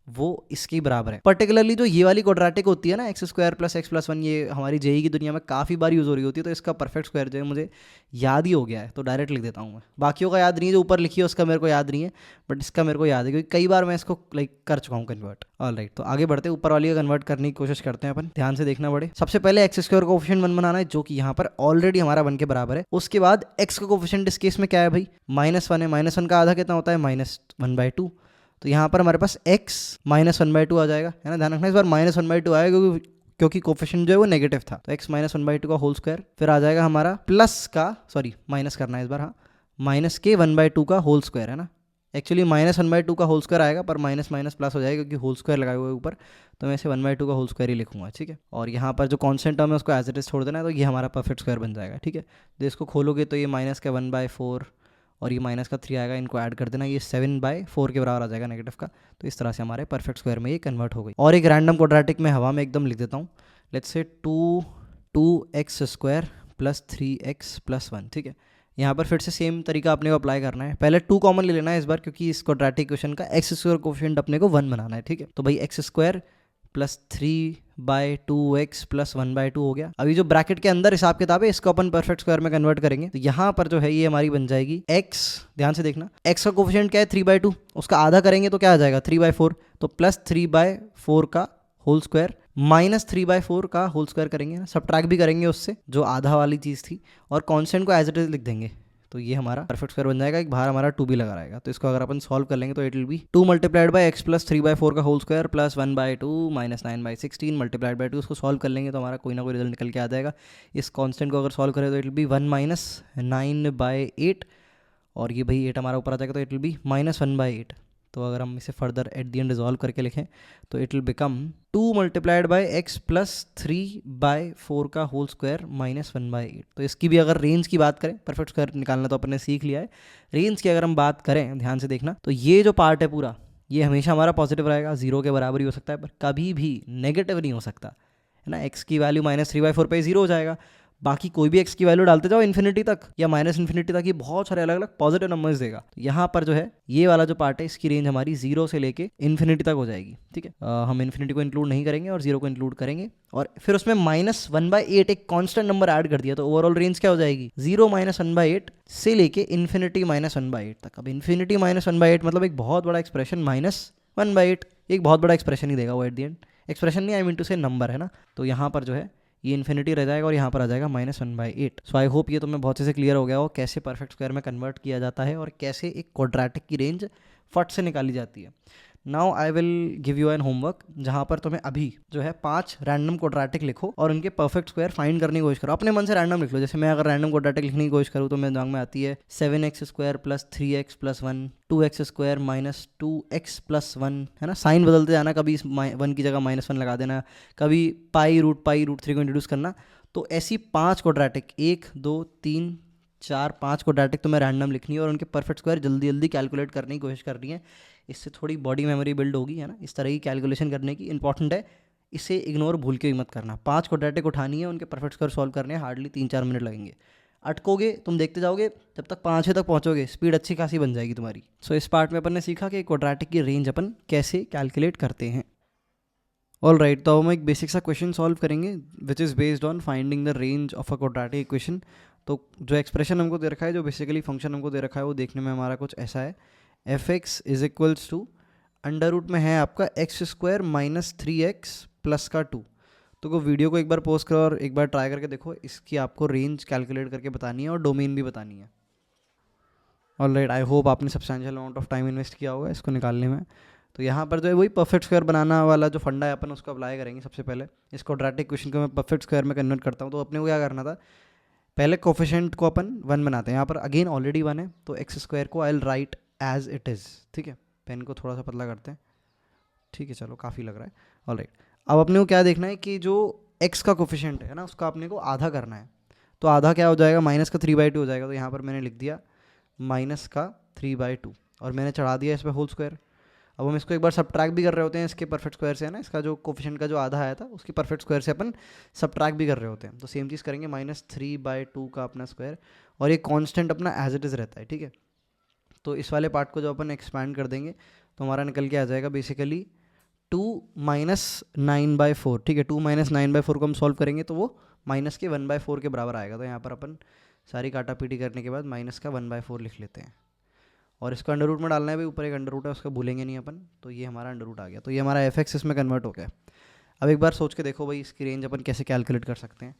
वो इसके बराबर है। पर्टिकुलरली जो ये वाली क्वाड्रेटिक होती है ना, x² + x + 1, ये हमारी जेई की दुनिया में काफ़ी बार यूज़ हो रही होती है। तो इसका परफेक्ट स्क्वायर जो है मुझे याद ही हो गया है, तो डायरेक्ट लिख देता हूँ मैं। बाकियों का याद नहीं है, जो ऊपर लिखी है उसका मेरे को याद नहीं है, बट इसका मेरे को याद है क्योंकि कई बार मैं इसको कर चुका हूँ कन्वर्ट। ऑलराइट, तो आगे बढ़ते ऊपर वाली का कन्वर्ट करने की कोशिश करते हैं अपन। ध्यान से देखना पड़े। सबसे पहले x² का कोफिशिएंट 1 बनाना है जो कि यहाँ पर ऑलरेडी हमारा 1 के बराबर है। उसके बाद x का कोफिशिएंट इस केस में क्या है भाई, -1 है। -1 का आधा कितना होता है, -1/2। तो यहाँ पर हमारे पास x -1/2 आ जाएगा, है ना। ध्यान रखना इस बार -1/2 आएगा क्योंकि कोफिशिएंट जो है वो नेगेटिव था। तो x -1/2 का होल स्क्वायर, फिर आ जाएगा हमारा माइनस करना है इस बार, हाँ, माइनस के 1/2 का होल स्क्वायर, है ना। एक्चुअली -1/2 का होल स्क्वायर आएगा पर माइनस माइनस प्लस हो जाएगा क्योंकि होल स्क्वायर लगाए हुए ऊपर, तो मैं इसे 1/2 का होल स्क्वायर ही लिखूंगा, ठीक है। और यहाँ पर जो कॉन्स्टेंट टर्म है उसको एज इट इज छोड़ देना है, तो ये हमारा परफेक्ट स्क्वायर बन जाएगा, ठीक है। तो इसको खोलोगे तो ये माइनस का 1/4 और ये माइनस का 3 आएगा, इनको ऐड कर देना, ये 7/4 के बराबर आ जाएगा नेगेटिव का। तो इस तरह से हमारे परफेक्ट स्क्वायर में ये कन्वर्ट हो गई। और एक रैंडम क्वाड्रेटिक में हवा में एकदम लिख देता हूँ। लेट्स से 2x² + 3x + 1, ठीक है। यहाँ पर फिर से सेम तरीका अपने को अप्लाई करना है। पहले 2 कॉमन ले लेना है इस बार क्योंकि इस क्वाड्रेटिक इक्वेशन का x² कोफिशिएंट अपने को 1 बनाना है, ठीक है। तो भाई x² + 3/2x + 1/2 हो गया। अभी जो ब्रैकेट के अंदर हिसाब किताब है इसको अपन परफेक्ट स्क्वायर में कन्वर्ट करेंगे। तो यहाँ पर जो है ये हमारी बन जाएगी x, ध्यान से देखना, x का कोफिशिएंट क्या है 3/2, उसका आधा करेंगे तो क्या आ जाएगा 3/4, तो +3/4 का होल स्क्वायर -3/4 का होल स्क्वायर करेंगे ना, सब्ट्रैक्ट भी करेंगे उससे जो आधा वाली चीज़ थी और कांस्टेंट को एज इट इज लिख देंगे। तो ये हमारा परफेक्ट स्क्वायर बन जाएगा। एक बाहर हमारा 2 भी लगा रहेगा, तो इसको अगर अपन सॉल्व कर लेंगे तो इट विल बी 2 × x + 3/4 का होल स्क्वायर + 1/2 -9/16 × 2। उसको सॉल्व कर लेंगे तो हमारा कोई ना कोई रिजल्ट निकल के आ जाएगा। इस कांस्टेंट को अगर सॉल्व करें तो इट विल बी 1 - 9/8 और ये भाई 8 हमारा ऊपर आ जाएगा तो इट विल बी -1/8। तो अगर हम इसे further at the and resolve करके लिखें तो इट विल बिकम 2 × x + 3/4 का होल स्क्वायर -1/8। तो इसकी भी अगर रेंज की बात करें, परफेक्ट स्क्वायर निकालना तो अपने सीख लिया है, रेंज की अगर हम बात करें ध्यान से देखना, तो ये जो पार्ट है पूरा ये हमेशा हमारा पॉजिटिव रहेगा, 0 के बराबर ही हो सकता है पर कभी भी नेगेटिव नहीं हो सकता, है ना। x की वैल्यू -3/4 पे 0 हो जाएगा, बाकी कोई भी x की वैल्यू डालते जाओ इन्फिनिटी तक या -इन्फिनिटी तक, ये बहुत सारे अलग अलग पॉजिटिव नंबर्स देगा। तो यहाँ पर जो है ये वाला जो पार्ट है इसकी रेंज हमारी 0 से लेके इन्फिनिटी तक हो जाएगी, ठीक है। हम इन्फिनिटी को इंक्लूड नहीं करेंगे और 0 को इंक्लूड करेंगे और फिर उसमें -1/8 एक कांस्टेंट नंबर ऐड कर दिया, तो ओवरऑल रेंज क्या हो जाएगी 0 - 1/8 से लेके इन्फिनिटी -1/8 तक। अब इन्फिनिटी -1/8 मतलब एक बहुत बड़ा एक्सप्रेशन, -1/8 एक बहुत बड़ा एक्सप्रेशन ही देगा वो एट द एंड। एक्सप्रेशन नहीं, आई मीन टू से नंबर, है ना। तो यहाँ पर जो है ये इन्फिनिटी रह जाएगा और यहाँ पर आ जाएगा -1/8। सो आई होप ये तुम्हें बहुत से क्लियर हो गया हो कैसे परफेक्ट स्क्वायर में कन्वर्ट किया जाता है और कैसे एक क्वाड्रेटिक की रेंज फट से निकाली जाती है। Now I will give you N homework जहाँ पर तुम्हें अभी जो है 5 रैंडम क्वाड्रेटिक लिखो और उनके परफेक्ट स्क्वायर फाइंड करने की कोशिश करो। अपने मन से रैंडम लिख लो। जैसे मैं अगर रैंडम क्वाड्रेटिक लिखने की कोशिश करूँ तो मेरे दिमाग में आती है 7x² + 3x + 1, 2x² - 2x + 1, है ना। साइन बदलते जाना, कभी 1 की जगह -1 लगा देना, कभी पाई रूट 3 को इंट्रोड्यूस करना। तो ऐसी 5 क्वाड्रेटिक 1 2 3 4 5 क्वाड्रेटिक तुम्हें रैंडम लिखनी है और उनके परफेक्ट स्क्वायर जल्दी जल्दी कैलकुलेट करने की कोशिश करनी है। इससे थोड़ी बॉडी मेमोरी बिल्ड होगी, है ना, इस तरह की कैलकुलेशन करने की। इंपॉर्टेंट है, इसे इग्नोर भूल के भी मत करना। 5 क्वाड्रेटिक उठानी है, उनके परफेक्ट स्क्वायर सॉल्व करने हैं, हार्डली 3-4 मिनट लगेंगे। अटकोगे, तुम देखते जाओगे, जब तक 5-6 तक पहुंचोगे स्पीड अच्छी खासी बन जाएगी तुम्हारी। सो इस पार्ट में अपन ने सीखा कि क्वाड्रेटिक की रेंज अपन कैसे कैलकुलेट करते हैं। ऑल राइट, तो हम एक बेसिक सा क्वेश्चन सॉल्व करेंगे which is based on finding the range of a quadratic equation. तो जो एक्सप्रेशन हमको दे रखा है, जो बेसिकली फंक्शन हमको दे रखा है, वो देखने में हमारा कुछ ऐसा है। F x is equals to under root में है आपका x square minus 3x plus का 2। तो को वीडियो को एक बार पॉज करो और एक बार ट्राई करके देखो। इसकी आपको रेंज कैलकुलेट करके बतानी है और डोमेन भी बतानी है। ऑल राइट, आई होप आपने substantial amount of time invest किया होगा इसको निकालने में। तो यहाँ पर जो है वही परफेक्ट स्क्वायर बनाना वाला जो फंडा है, अपन उसको अप्लाई करेंगे। सबसे पहले इस क्वाड्रेटिक इक्वेशन को मैं परफेक्ट स्क्वायर में कन्वर्ट करता हूँ। तो अपने को क्या करना था, पहले कोफिशिएंट को अपन 1 बनाते हैं। यहाँ पर अगेन ऑलरेडी 1 है, तो एक्स स्क्वायर को I will write as it is. ठीक है, पेन को थोड़ा सा पतला करते हैं। ठीक है, चलो काफ़ी लग रहा है। ऑल राइट, अब अपने को क्या देखना है कि जो एक्स का कोफिशिएंट है ना, उसका अपने को आधा करना है। तो आधा क्या हो जाएगा, माइनस का 3/2 हो जाएगा। तो यहाँ पर मैंने लिख दिया माइनस का 3/2 और मैंने चढ़ा दिया इस पर होल स्क्वायर। अब हम इसको एक बार सब्ट्रैक्ट भी कर रहे होते हैं इसके परफेक्ट स्क्वायर से, है ना। इसका जो कोफिशिएंट का जो आधा आया था उसकी परफेक्ट स्क्वायर से अपन सब्ट्रैक्ट भी कर रहे होते हैं। तो सेम चीज़ करेंगे, -3/2 का अपना स्क्वायर, और ये कांस्टेंट अपना एज इट इज़ रहता है। ठीक है, तो इस वाले पार्ट को जब अपन एक्सपैंड कर देंगे तो हमारा निकल के आ जाएगा बेसिकली 2 - 9/4। ठीक है, 2 - 9/4 को हम सॉल्व करेंगे तो वो माइनस के 1/4 के बराबर आएगा। तो यहाँ पर अपन सारी काटा पीटी करने के बाद माइनस का 1/4 लिख लेते हैं और इसको अंडर रूट में डालना है भाई। ऊपर एक अंडर रूट है, उसका भूलेंगे नहीं अपन। तो ये हमारा अंडर रूट आ गया। तो ये हमारा एफ एक्स इसमें कन्वर्ट हो गया। अब एक बार सोच के देखो भाई, इसकी रेंज अपन कैसे कैलकुलेट कर सकते हैं।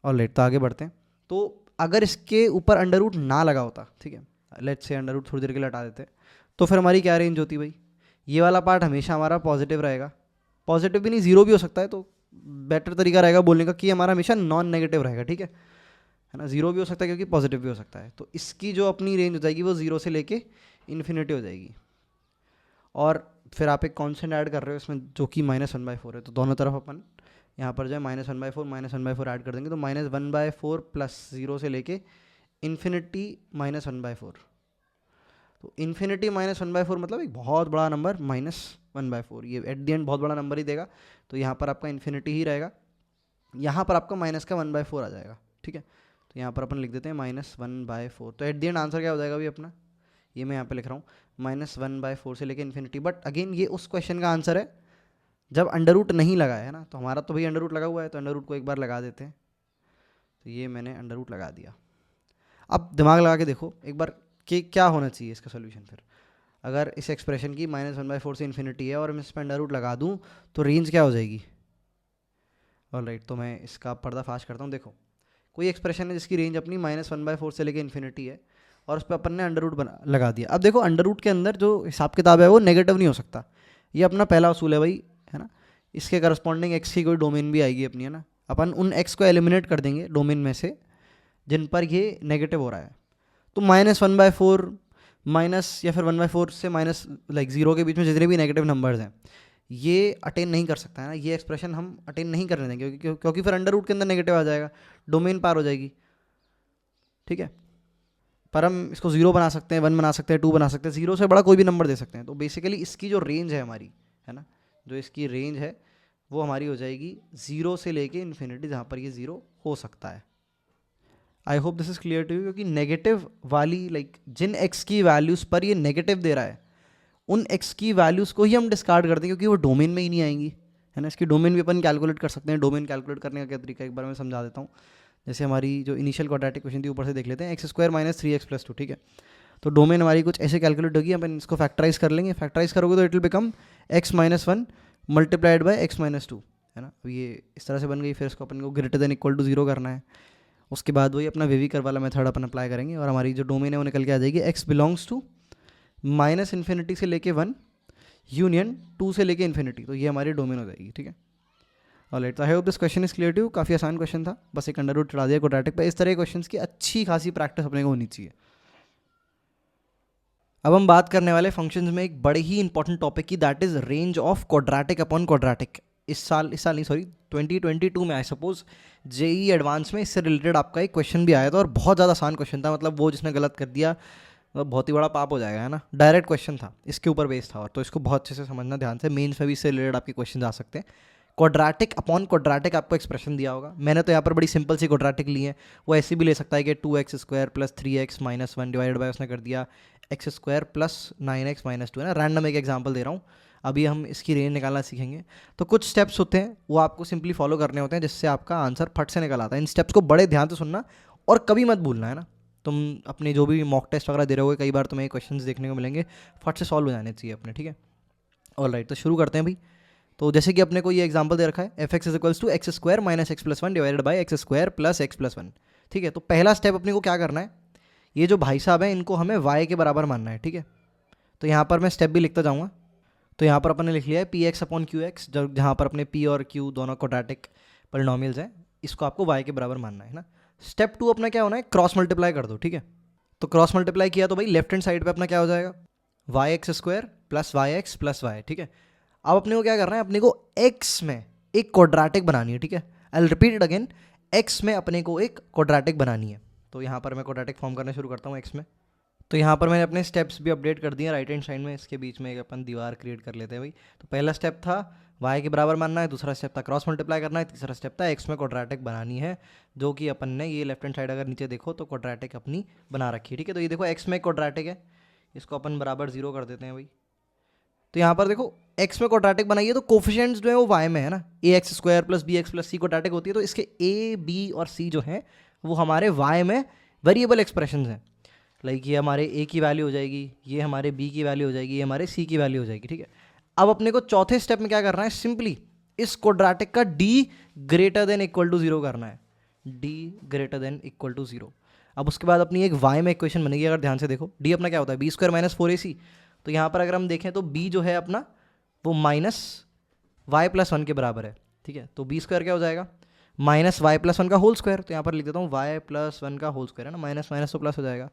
और लेट, तो आगे बढ़ते हैं। तो अगर इसके ऊपर अंडर रूट ना लगा होता, ठीक है, लेट्स से अंडर रूट थोड़ी देर के लिए हटा देते, तो फिर हमारी क्या रेंज होती भाई। ये वाला पार्ट हमेशा हमारा पॉजिटिव रहेगा, पॉजिटिव भी नहीं, जीरो भी हो सकता है। तो बेटर तरीका रहेगा बोलने का कि हमारा हमेशा नॉन नेगेटिव रहेगा। ठीक है ना, जीरो भी हो सकता है क्योंकि पॉजिटिव भी हो सकता है। तो इसकी जो अपनी रेंज हो जाएगी वो जीरो से लेके इन्फिनिटी हो जाएगी। और फिर आप एक कांस्टेंट ऐड कर रहे हो इसमें जो कि -1/4 है। तो दोनों तरफ अपन यहाँ पर जो है -1/4 ऐड कर देंगे। तो -1/4 प्लस 0 से लेके इन्फिनिटी -1/4। तो इन्फिनिटी -1/4 मतलब एक बहुत बड़ा नंबर -1/4, ये एट द एंड बहुत बड़ा नंबर ही देगा। तो यहाँ पर आपका इन्फिनिटी ही रहेगा, यहाँ पर आपका माइनस का 1/4 आ जाएगा। ठीक है, तो यहाँ पर अपन लिख देते हैं -1/4। तो एट द एंड आंसर क्या हो जाएगा अभी अपना, ये मैं यहाँ पे लिख रहा हूँ -1/4 से लेके इन्फिनिटी। बट अगेन ये उस क्वेश्चन का आंसर है जब अंडर रूट नहीं लगा है ना। तो हमारा तो भाई अंडर रूट लगा हुआ है, तो अंडर रूट को एक बार लगा देते हैं। तो ये मैंने अंडर रूट लगा दिया। अब दिमाग लगा के देखो एक बार कि क्या होना चाहिए इसका सोल्यूशन। फिर अगर इस एक्सप्रेशन की -1/4 से इन्फिनिटी है और मैं इस पर अंडर रूट लगा दूँ तो रेंज क्या हो जाएगी। ऑल राइट, तो मैं इसका पर्दा फाश करता हूँ। देखो, कोई एक्सप्रेशन है जिसकी रेंज अपनी -1/4 से लेके इन्फिनिटी है और उस पर अपन ने अंडर रूट लगा दिया। अब देखो, अंडर रूट के अंदर जो हिसाब किताब है वो नेगेटिव नहीं हो सकता। ये अपना पहला असूल है भाई, है ना। इसके करस्पॉन्डिंग एक्स की कोई डोमेन भी आएगी अपनी, है ना। अपन उन एक्स को एलिमिनेट कर देंगे डोमेन में से जिन पर ये नेगेटिव हो रहा है। तो -1/4 माइनस या फिर 1/4 से माइनस लाइक 0 के बीच में जितने भी नेगेटिव नंबर्स हैं ये अटेन नहीं कर सकता है ना। ये एक्सप्रेशन हम अटेन नहीं करने देंगे क्योंकि फिर अंडर रूट के अंदर नेगेटिव आ जाएगा, डोमेन पार हो जाएगी। ठीक है, पर हम इसको 0 बना सकते हैं, 1 बना सकते हैं, 2 बना सकते हैं, 0 से बड़ा कोई भी नंबर दे सकते हैं। तो बेसिकली इसकी जो रेंज है हमारी, है ना, जो इसकी रेंज है वो हमारी हो जाएगी 0 से लेके इन्फिनिटी, जहाँ पर ये 0 हो सकता है। I hope this is clear to you. क्योंकि नेगेटिव वाली लाइक जिन एक्स की वैल्यूज़ पर ये नेगेटिव दे रहा है उन एक्स की वैल्यूज़ को ही हम डिस्कार्ड करते हैं क्योंकि वो डोमेन में ही नहीं आएंगी, है ना। इसकी डोमेन भी अपन कैलकुलेट कर सकते हैं। डोमेन कैलकुलेट करने का क्या तरीका एक बार मैं समझा देता हूँ। जैसे हमारी जो इनिशियल क्वाड्रेटिक क्वेश्चन थी ऊपर से देख लेते हैं, x² - 3x + 2। ठीक है, तो डोमेन हमारी कुछ ऐसे कैलकुलेट होगी। अपन इसको फैक्टराइज कर लेंगे। फैक्टराइज करोगे तो it will become x - 1 multiplied by x - 2, है ना। अब ये इस तरह से बन गई। फिर इसको अपन को ग्रेटर देन इक्वल टू 0 करना है। उसके बाद वही अपना वेवी कर्व वाला मेथड अपन अप्लाई करेंगे और हमारी जो डोमेन है वो निकल के आ जाएगी x बिलोंग्स टू -इन्फिनिटी से लेके 1 यूनियन 2 से लेके इन्फिनिटी। तो ये हमारी डोमेन हो जाएगी। ठीक है, alright, I hope this question is clear to. काफ़ी आसान क्वेश्चन था, बस एक अंडर रूट चढ़ा दिया क्वाड्रेटिक पे। इस तरह के क्वेश्चंस की अच्छी खासी प्रैक्टिस अपने को होनी चाहिए। अब हम बात करने वाले फंक्शंस में एक बड़े ही इंपॉर्टेंट टॉपिक की, that is range of quadratic upon quadratic. इस साल नहीं सॉरी 2022 में आई सपोज जेई एडवांस में इससे रिलेटेड आपका एक क्वेश्चन भी आया था और बहुत ज़्यादा आसान क्वेश्चन था, मतलब वो जिसने गलत कर दिया तो बहुत ही बड़ा पाप हो जाएगा, है ना। डायरेक्ट क्वेश्चन था, इसके ऊपर बेस्ड था, और तो इसको बहुत अच्छे से समझना ध्यान से, मेंस में भी इससे रिलेटेड आपके क्वेश्चन आ सकते हैं। क्वाड्रेटिक अपॉन क्वाड्रेटिक आपको एक्सप्रेशन दिया होगा, मैंने तो यहाँ पर बड़ी सिंपल सी क्वाड्रेटिक ली है, वो ऐसे भी ले सकता है कि 2x² plus 3x minus 1 divided by उसने कर दिया x² प्लस 9x माइनस 2, है ना। रैंडम एक एग्जाम्पल दे रहा हूँ, अभी हम इसकी रेंज निकालना सीखेंगे। तो कुछ स्टेप्स होते हैं वो आपको सिंपली फॉलो करने होते हैं, जिससे आपका आंसर फट से निकल आता है। इन स्टेप्स को बड़े ध्यान से सुनना और कभी मत भूलना, है ना। तुम अपने जो भी मॉक टेस्ट वगैरह दे रहे होगे, कई बार तुम्हें क्वेश्चंस देखने को मिलेंगे, फट से सॉल्व हो जाने चाहिए अपने, ठीक है। ऑलराइट, तो शुरू करते हैं भाई। तो जैसे कि अपने को ये एग्जांपल दे रखा है, f(x) = x² minus x+1 divided by x² plus x+1, ठीक है। तो पहला स्टेप अपने को क्या करना है, ये जो भाई साहब हैं इनको हमें y के बराबर मानना है, ठीक है। तो यहाँ पर मैं स्टेप भी लिखता जाऊँगा। तो यहाँ पर अपन ने लिख लिया है px/qx, जहाँ पर अपने p और q दोनों क्वाड्रेटिक पॉलिनॉमियल्स हैं, इसको आपको y के बराबर मानना है ना। स्टेप 2 अपना क्या होना है, क्रॉस मल्टीप्लाई कर दो, ठीक है। तो क्रॉस मल्टीप्लाई किया तो भाई लेफ्ट हैंड साइड पे अपना क्या हो जाएगा, yx² plus yx plus y, ठीक है। अब अपने को क्या करना है, अपने को x में एक क्वाड्रेटिक बनानी है, ठीक है। I will repeat it again, x में अपने को एक क्वाड्रेटिक बनानी है। तो यहाँ पर मैं क्वाड्रेटिक फॉर्म करना शुरू करता हूँ x में। तो यहाँ पर मैंने अपने स्टेप्स भी अपडेट कर दिए राइट हैंड साइड में, इसके बीच में एक अपन दीवार क्रिएट कर लेते हैं भाई। तो पहला स्टेप था y के बराबर मानना है, दूसरा स्टेप था क्रॉस मल्टीप्लाई करना है, तीसरा स्टेप था x में क्वाड्रेटिक बनानी है, जो कि अपन ने ये लेफ्ट हैंड साइड अगर नीचे देखो तो क्वाड्रेटिक अपनी बना रखी है, ठीक है। तो ये देखो x में क्वाड्रेटिक है, इसको अपन बराबर 0 कर देते हैं भाई। तो यहाँ पर देखो x में क्वाड्रेटिक बनाइए तो कोफिशिएंट्स जो है वो y में है ना, ax² plus bx plus c quadratic होती है, तो इसके a b और c जो हैं वो हमारे y में वेरिएबल एक्सप्रेशंस हैं। लाइक ये हमारे a की वैल्यू हो जाएगी, ये हमारे b की वैल्यू हो जाएगी, ये हमारे c की वैल्यू हो जाएगी, ठीक है। अब अपने को चौथे स्टेप में क्या करना है, सिंपली इस क्वाड्रेटिक का d greater than equal to 0 करना है, d greater than equal to 0। अब उसके बाद अपनी एक y में इक्वेशन बनेगी, अगर ध्यान से देखो d अपना क्या होता है b² माइनस 4ac। तो यहाँ पर अगर हम देखें तो b जो है अपना वो माइनस y प्लस 1 के बराबर है, ठीक है। तो b² क्या हो जाएगा, माइनस y प्लस 1 का होल स्क्वायर। तो यहाँ पर लिख देता हूँ y प्लस 1 का होल स्क्वायर, है ना, माइनस माइनस तो प्लस हो जाएगा।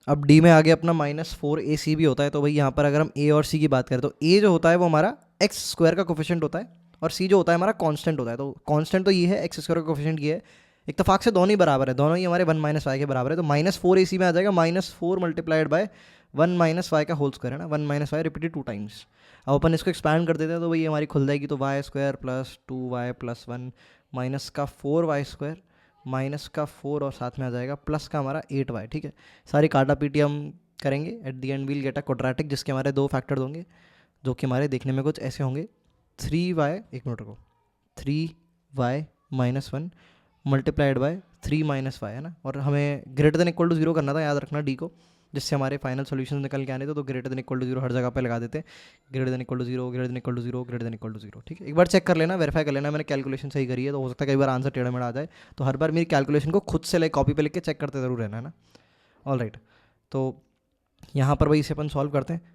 अब d में आगे अपना माइनस 4ac भी होता है। तो भाई यहाँ पर अगर हम a और c की बात करें तो a जो होता है वो हमारा x² का कोफिशिएंट होता है और c जो होता है हमारा कांस्टेंट होता है। तो कांस्टेंट तो ये है, x² का कोफिशिएंट ये है, इत्तेफाक से दोनों ही बराबर है, दोनों ही हमारे 1 माइनस y के बराबर है। तो माइनस 4ac में आ जाएगा -4 मल्टीप्लाइड बाय 1 माइनस y का होल स्क्वायर, है ना, 1 माइनस y रिपीटेड 2 टाइम्स। अब अपन इसको एक्सपैंड कर देते हैं तो भाई हमारी खुल जाएगी, तो y² plus 2y plus 1 minus का 4y² माइनस का 4 और साथ में आ जाएगा प्लस का हमारा 8y, ठीक है। सारी काटा पीटी हम करेंगे, at the end we'll get a quadratic जिसके हमारे 2 फैक्टर्स होंगे, जो कि हमारे देखने में कुछ ऐसे होंगे, 3y, एक मिनट को, 3y minus 1 multiplied by 3 minus y, है ना। और हमें ग्रेटर देन इक्वल टू 0 करना था, याद रखना d को, जिससे हमारे फाइनल सॉल्यूशन निकल के आने थे। तो ग्रेटर देन इक्वल टू 0 हर जगह पे लगा देते हैं, greater than equal to 0, greater than equal to 0, greater than equal to 0, ठीक है। एक बार चेक कर लेना, वेरीफाई कर लेना मैंने कैलकुलेशन सही करी है, तो हो सकता है कई बार आंसर टेढ़ा मेढ़ा आ जाए, तो हर बार मेरी कैलकुलेशन को खुद से लाइक कॉपी पे लिख के चेक करते जरूर रहना, है ना। ऑलराइट, तो यहाँ पर भाई इसे अपन सॉल्व करते हैं।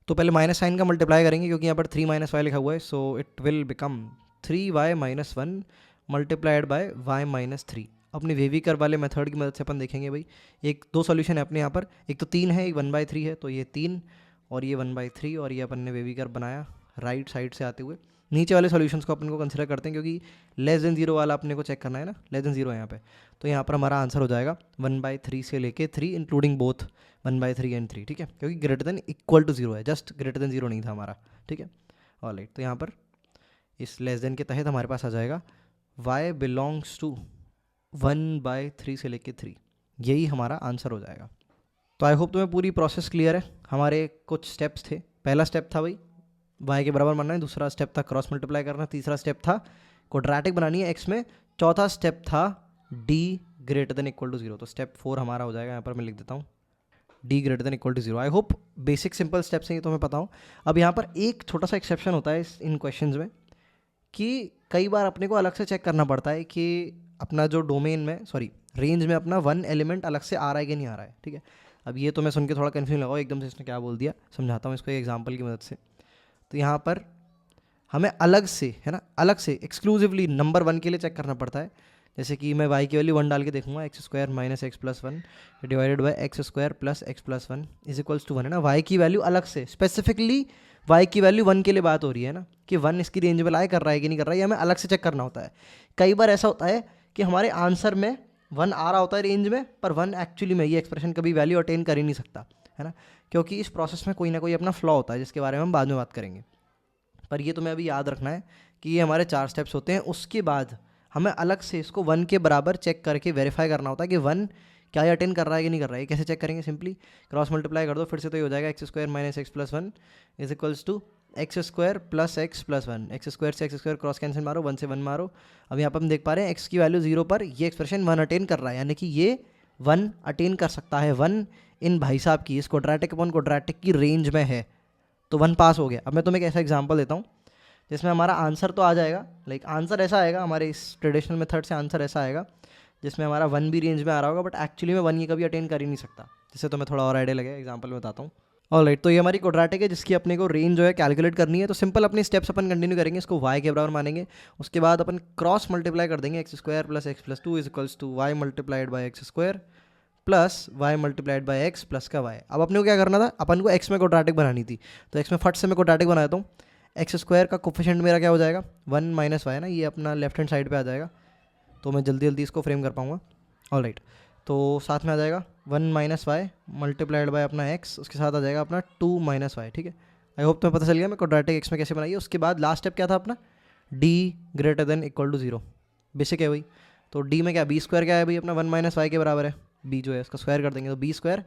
तो पहले माइनस साइन का मल्टीप्लाई करेंगे क्योंकि यहाँ पर 3 माइनस वाई लिखा हुआ है, so it will become 3y minus 1 multiplied by y minus 3। अपने वेवी कर वाले मेथड की मदद से अपन देखेंगे भाई, एक 2 सॉल्यूशन है अपने यहाँ पर, एक तो 3 है, एक 1/3 है, तो ये 3 और ये 1/3, और ये अपन ने वेवी कर बनाया राइट साइड से आते हुए। नीचे वाले सॉल्यूशंस को अपन को कंसिडर करते हैं क्योंकि लेस देन 0 वाला अपने को चेक करना है ना, लेस देन 0 है यहाँ पे। तो यहाँ पर हमारा आंसर हो जाएगा 1/3 से लेके 3 इंक्लूडिंग बोथ 1/3 एंड 3, ठीक है, क्योंकि ग्रेटर देन इक्वल टू 0 है, जस्ट ग्रेटर देन 0 नहीं था हमारा, ठीक है। ऑलराइट, तो यहाँ पर इस लेस देन के तहत हमारे पास आ जाएगा y बिलोंग्स टू 1/3 से लेके 3, यही हमारा आंसर हो जाएगा। तो आई होप तुम्हें पूरी प्रोसेस क्लियर है। हमारे कुछ स्टेप्स थे, पहला स्टेप था भाई y के बराबर मानना है, दूसरा स्टेप था क्रॉस मल्टीप्लाई करना, तीसरा स्टेप था क्वाड्रेटिक बनानी है x में, चौथा स्टेप था d greater than equal to 0। तो स्टेप 4 हमारा हो जाएगा, यहाँ पर मैं लिख देता हूँ d greater than equal to 0। I hope basic simple steps हैं ये तुम्हें पता हो। अब यहाँ पर एक छोटा सा एक्सेप्शन होता है इन क्वेश्चंस में कि कई बार अपने को अलग से चेक करना पड़ता है कि अपना जो डोमेन में रेंज में अपना 1 एलिमेंट अलग से आ रहा है कि नहीं आ रहा है, ठीक है। अब ये तो मैं सुन के थोड़ा कन्फ्यूजन लगा एकदम से इसने क्या बोल दिया, समझाता हूँ इसको एक एग्जांपल की मदद से। तो यहाँ पर हमें अलग से, है ना, अलग से एक्सक्लूसिवली नंबर 1 के लिए चेक करना पड़ता है। जैसे कि मैं y की वैल्यू 1 डाल के देखूंगा, x² minus x plus 1 divided by x² plus x plus 1 is equals to 1, है ना। y की वैल्यू अलग से स्पेसिफिकली y की वैल्यू 1 के लिए बात हो रही है ना, कि 1 इसकी रेंज में लाई कर रहा है कि नहीं कर रहा है, ये हमें अलग से चेक करना होता है। कई बार ऐसा होता है कि हमारे आंसर में 1 आ रहा होता है रेंज में, पर 1 एक्चुअली में ये एक्सप्रेशन कभी वैल्यू अटेन कर ही नहीं सकता, है ना, क्योंकि इस प्रोसेस में कोई ना कोई अपना फ्लॉ होता है जिसके बारे में हम बाद में बात करेंगे। पर ये तुम्हें अभी याद रखना है कि ये हमारे 4 स्टेप्स होते हैं। उसके बाद हमें अलग से इसको 1 के बराबर चेक करके वेरीफाई करना होता है कि 1 क्या ये अटेन कर रहा है कि नहीं कर रहा है। कैसे चेक करेंगे? सिंपली क्रॉस मल्टीप्लाई कर दो फिर से, तो ये हो जाएगा x² - x + 1 is equals to x² + x + 1। x² से x² क्रॉस कैंसिल मारो, 1 से 1 मारो। अब यहाँ पर हम देख पा रहे हैं x की वैल्यू 0 पर ये एक्सप्रेशन 1 अटेन कर रहा है, यानी कि ये 1 अटेन कर सकता है। 1 इन भाई साहब की इस क्वाड्रेटिक अपॉन क्वाड्रेटिक की रेंज में है, तो 1 पास हो गया। अब मैं तुम्हें एक ऐसा एग्जाम्पल देता हूँ जिसमें हमारा आंसर तो आ जाएगा, लाइक आंसर ऐसा आएगा हमारे इस ट्रेडिशनल मेथड से, आंसर ऐसा आएगा जिसमें हमारा 1 भी रेंज में आ रहा होगा, बट एक्चुअली में 1 ये कभी अटेन कर ही नहीं सकता। जिससे तो मैं थोड़ा और आइडिया लगे एग्जांपल में बताता हूँ। ऑलराइट, तो ये हमारी क्वाड्रेटिक है जिसकी अपने को रेंज जो है कैलकुलेट करनी है। तो सिंपल अपने स्टेप्स अपन कंटिन्यू करेंगे, इसको y के बराबर मानेंगे, उसके बाद अपन क्रॉस मल्टीप्लाई कर देंगे x² + x + 2 is equals to y multiplied by x² plus y multiplied by x plus का y। अब अपने को क्या करना था, अपन को x में क्वाड्रेटिक बनानी थी, तो x में फट से मैं क्वाड्रेटिक बनाता हूँ। x² का कोफिशिएंट मेरा क्या हो जाएगा 1 - y ना, ये अपना लेफ्ट हैंड साइड पे आ जाएगा, तो मैं जल्दी जल्दी इसको फ्रेम कर पाऊँगा। ऑलराइट, तो साथ में आ जाएगा 1 - y मल्टीप्लाइड बाय अपना x, उसके साथ आ जाएगा अपना 2 - y। ठीक है, आई होप तुम्हें पता चल गया मैं क्वाड्रेटिक x में कैसे बनाइए। उसके बाद लास्ट स्टेप क्या था अपना, d > 0, बेसिक है वही। तो d में क्या, b² क्या है भाई अपना 1 - y के बराबर है, b जो है इसका स्क्वायर कर देंगे, तो b²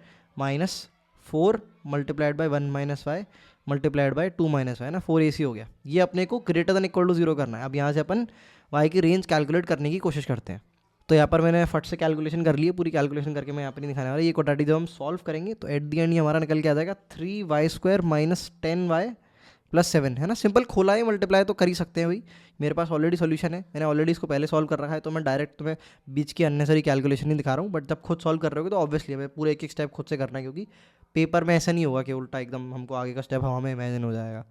- 4 multiplied by 1 - y multiplied by 2 - y ना, 4ac हो गया। ये अपने को > 0 करना है। अब यहाँ से अपन y की रेंज कैलकुलेट करने की कोशिश करते हैं। तो यहाँ पर मैंने फट से कैलकुलेशन कर ली है, पूरी कैलकुलेशन करके मैं यहाँ पर नहीं दिखाने वाला। ये क्वाड्रेटिक जब हम सॉल्व करेंगे तो एट दी एंड ये हमारा निकल के आ जाएगा 3y² - 10y + 7, है ना। सिंपल खोला है, मल्टीप्लाई तो कर ही सकते हैं भाई, मेरे पास ऑलरेडी सोल्यूशन है, मैंने ऑलरेडी इसको पहले सॉल्व कर रखा है, तो मैं डायरेक्ट तुम्हें बीच की अननेसरी कैलकुलेशन नहीं दिखा रहा हूँ। बट जब खुद सॉल्व कर रहे हो तो ऑब्वियसली हमें पूरे एक एक स्टेप खुद से करना है, क्योंकि पेपर में ऐसा नहीं होगा कि उल्टा एकदम हमको आगे का स्टेप हवा में इमेजिन हो जाएगा।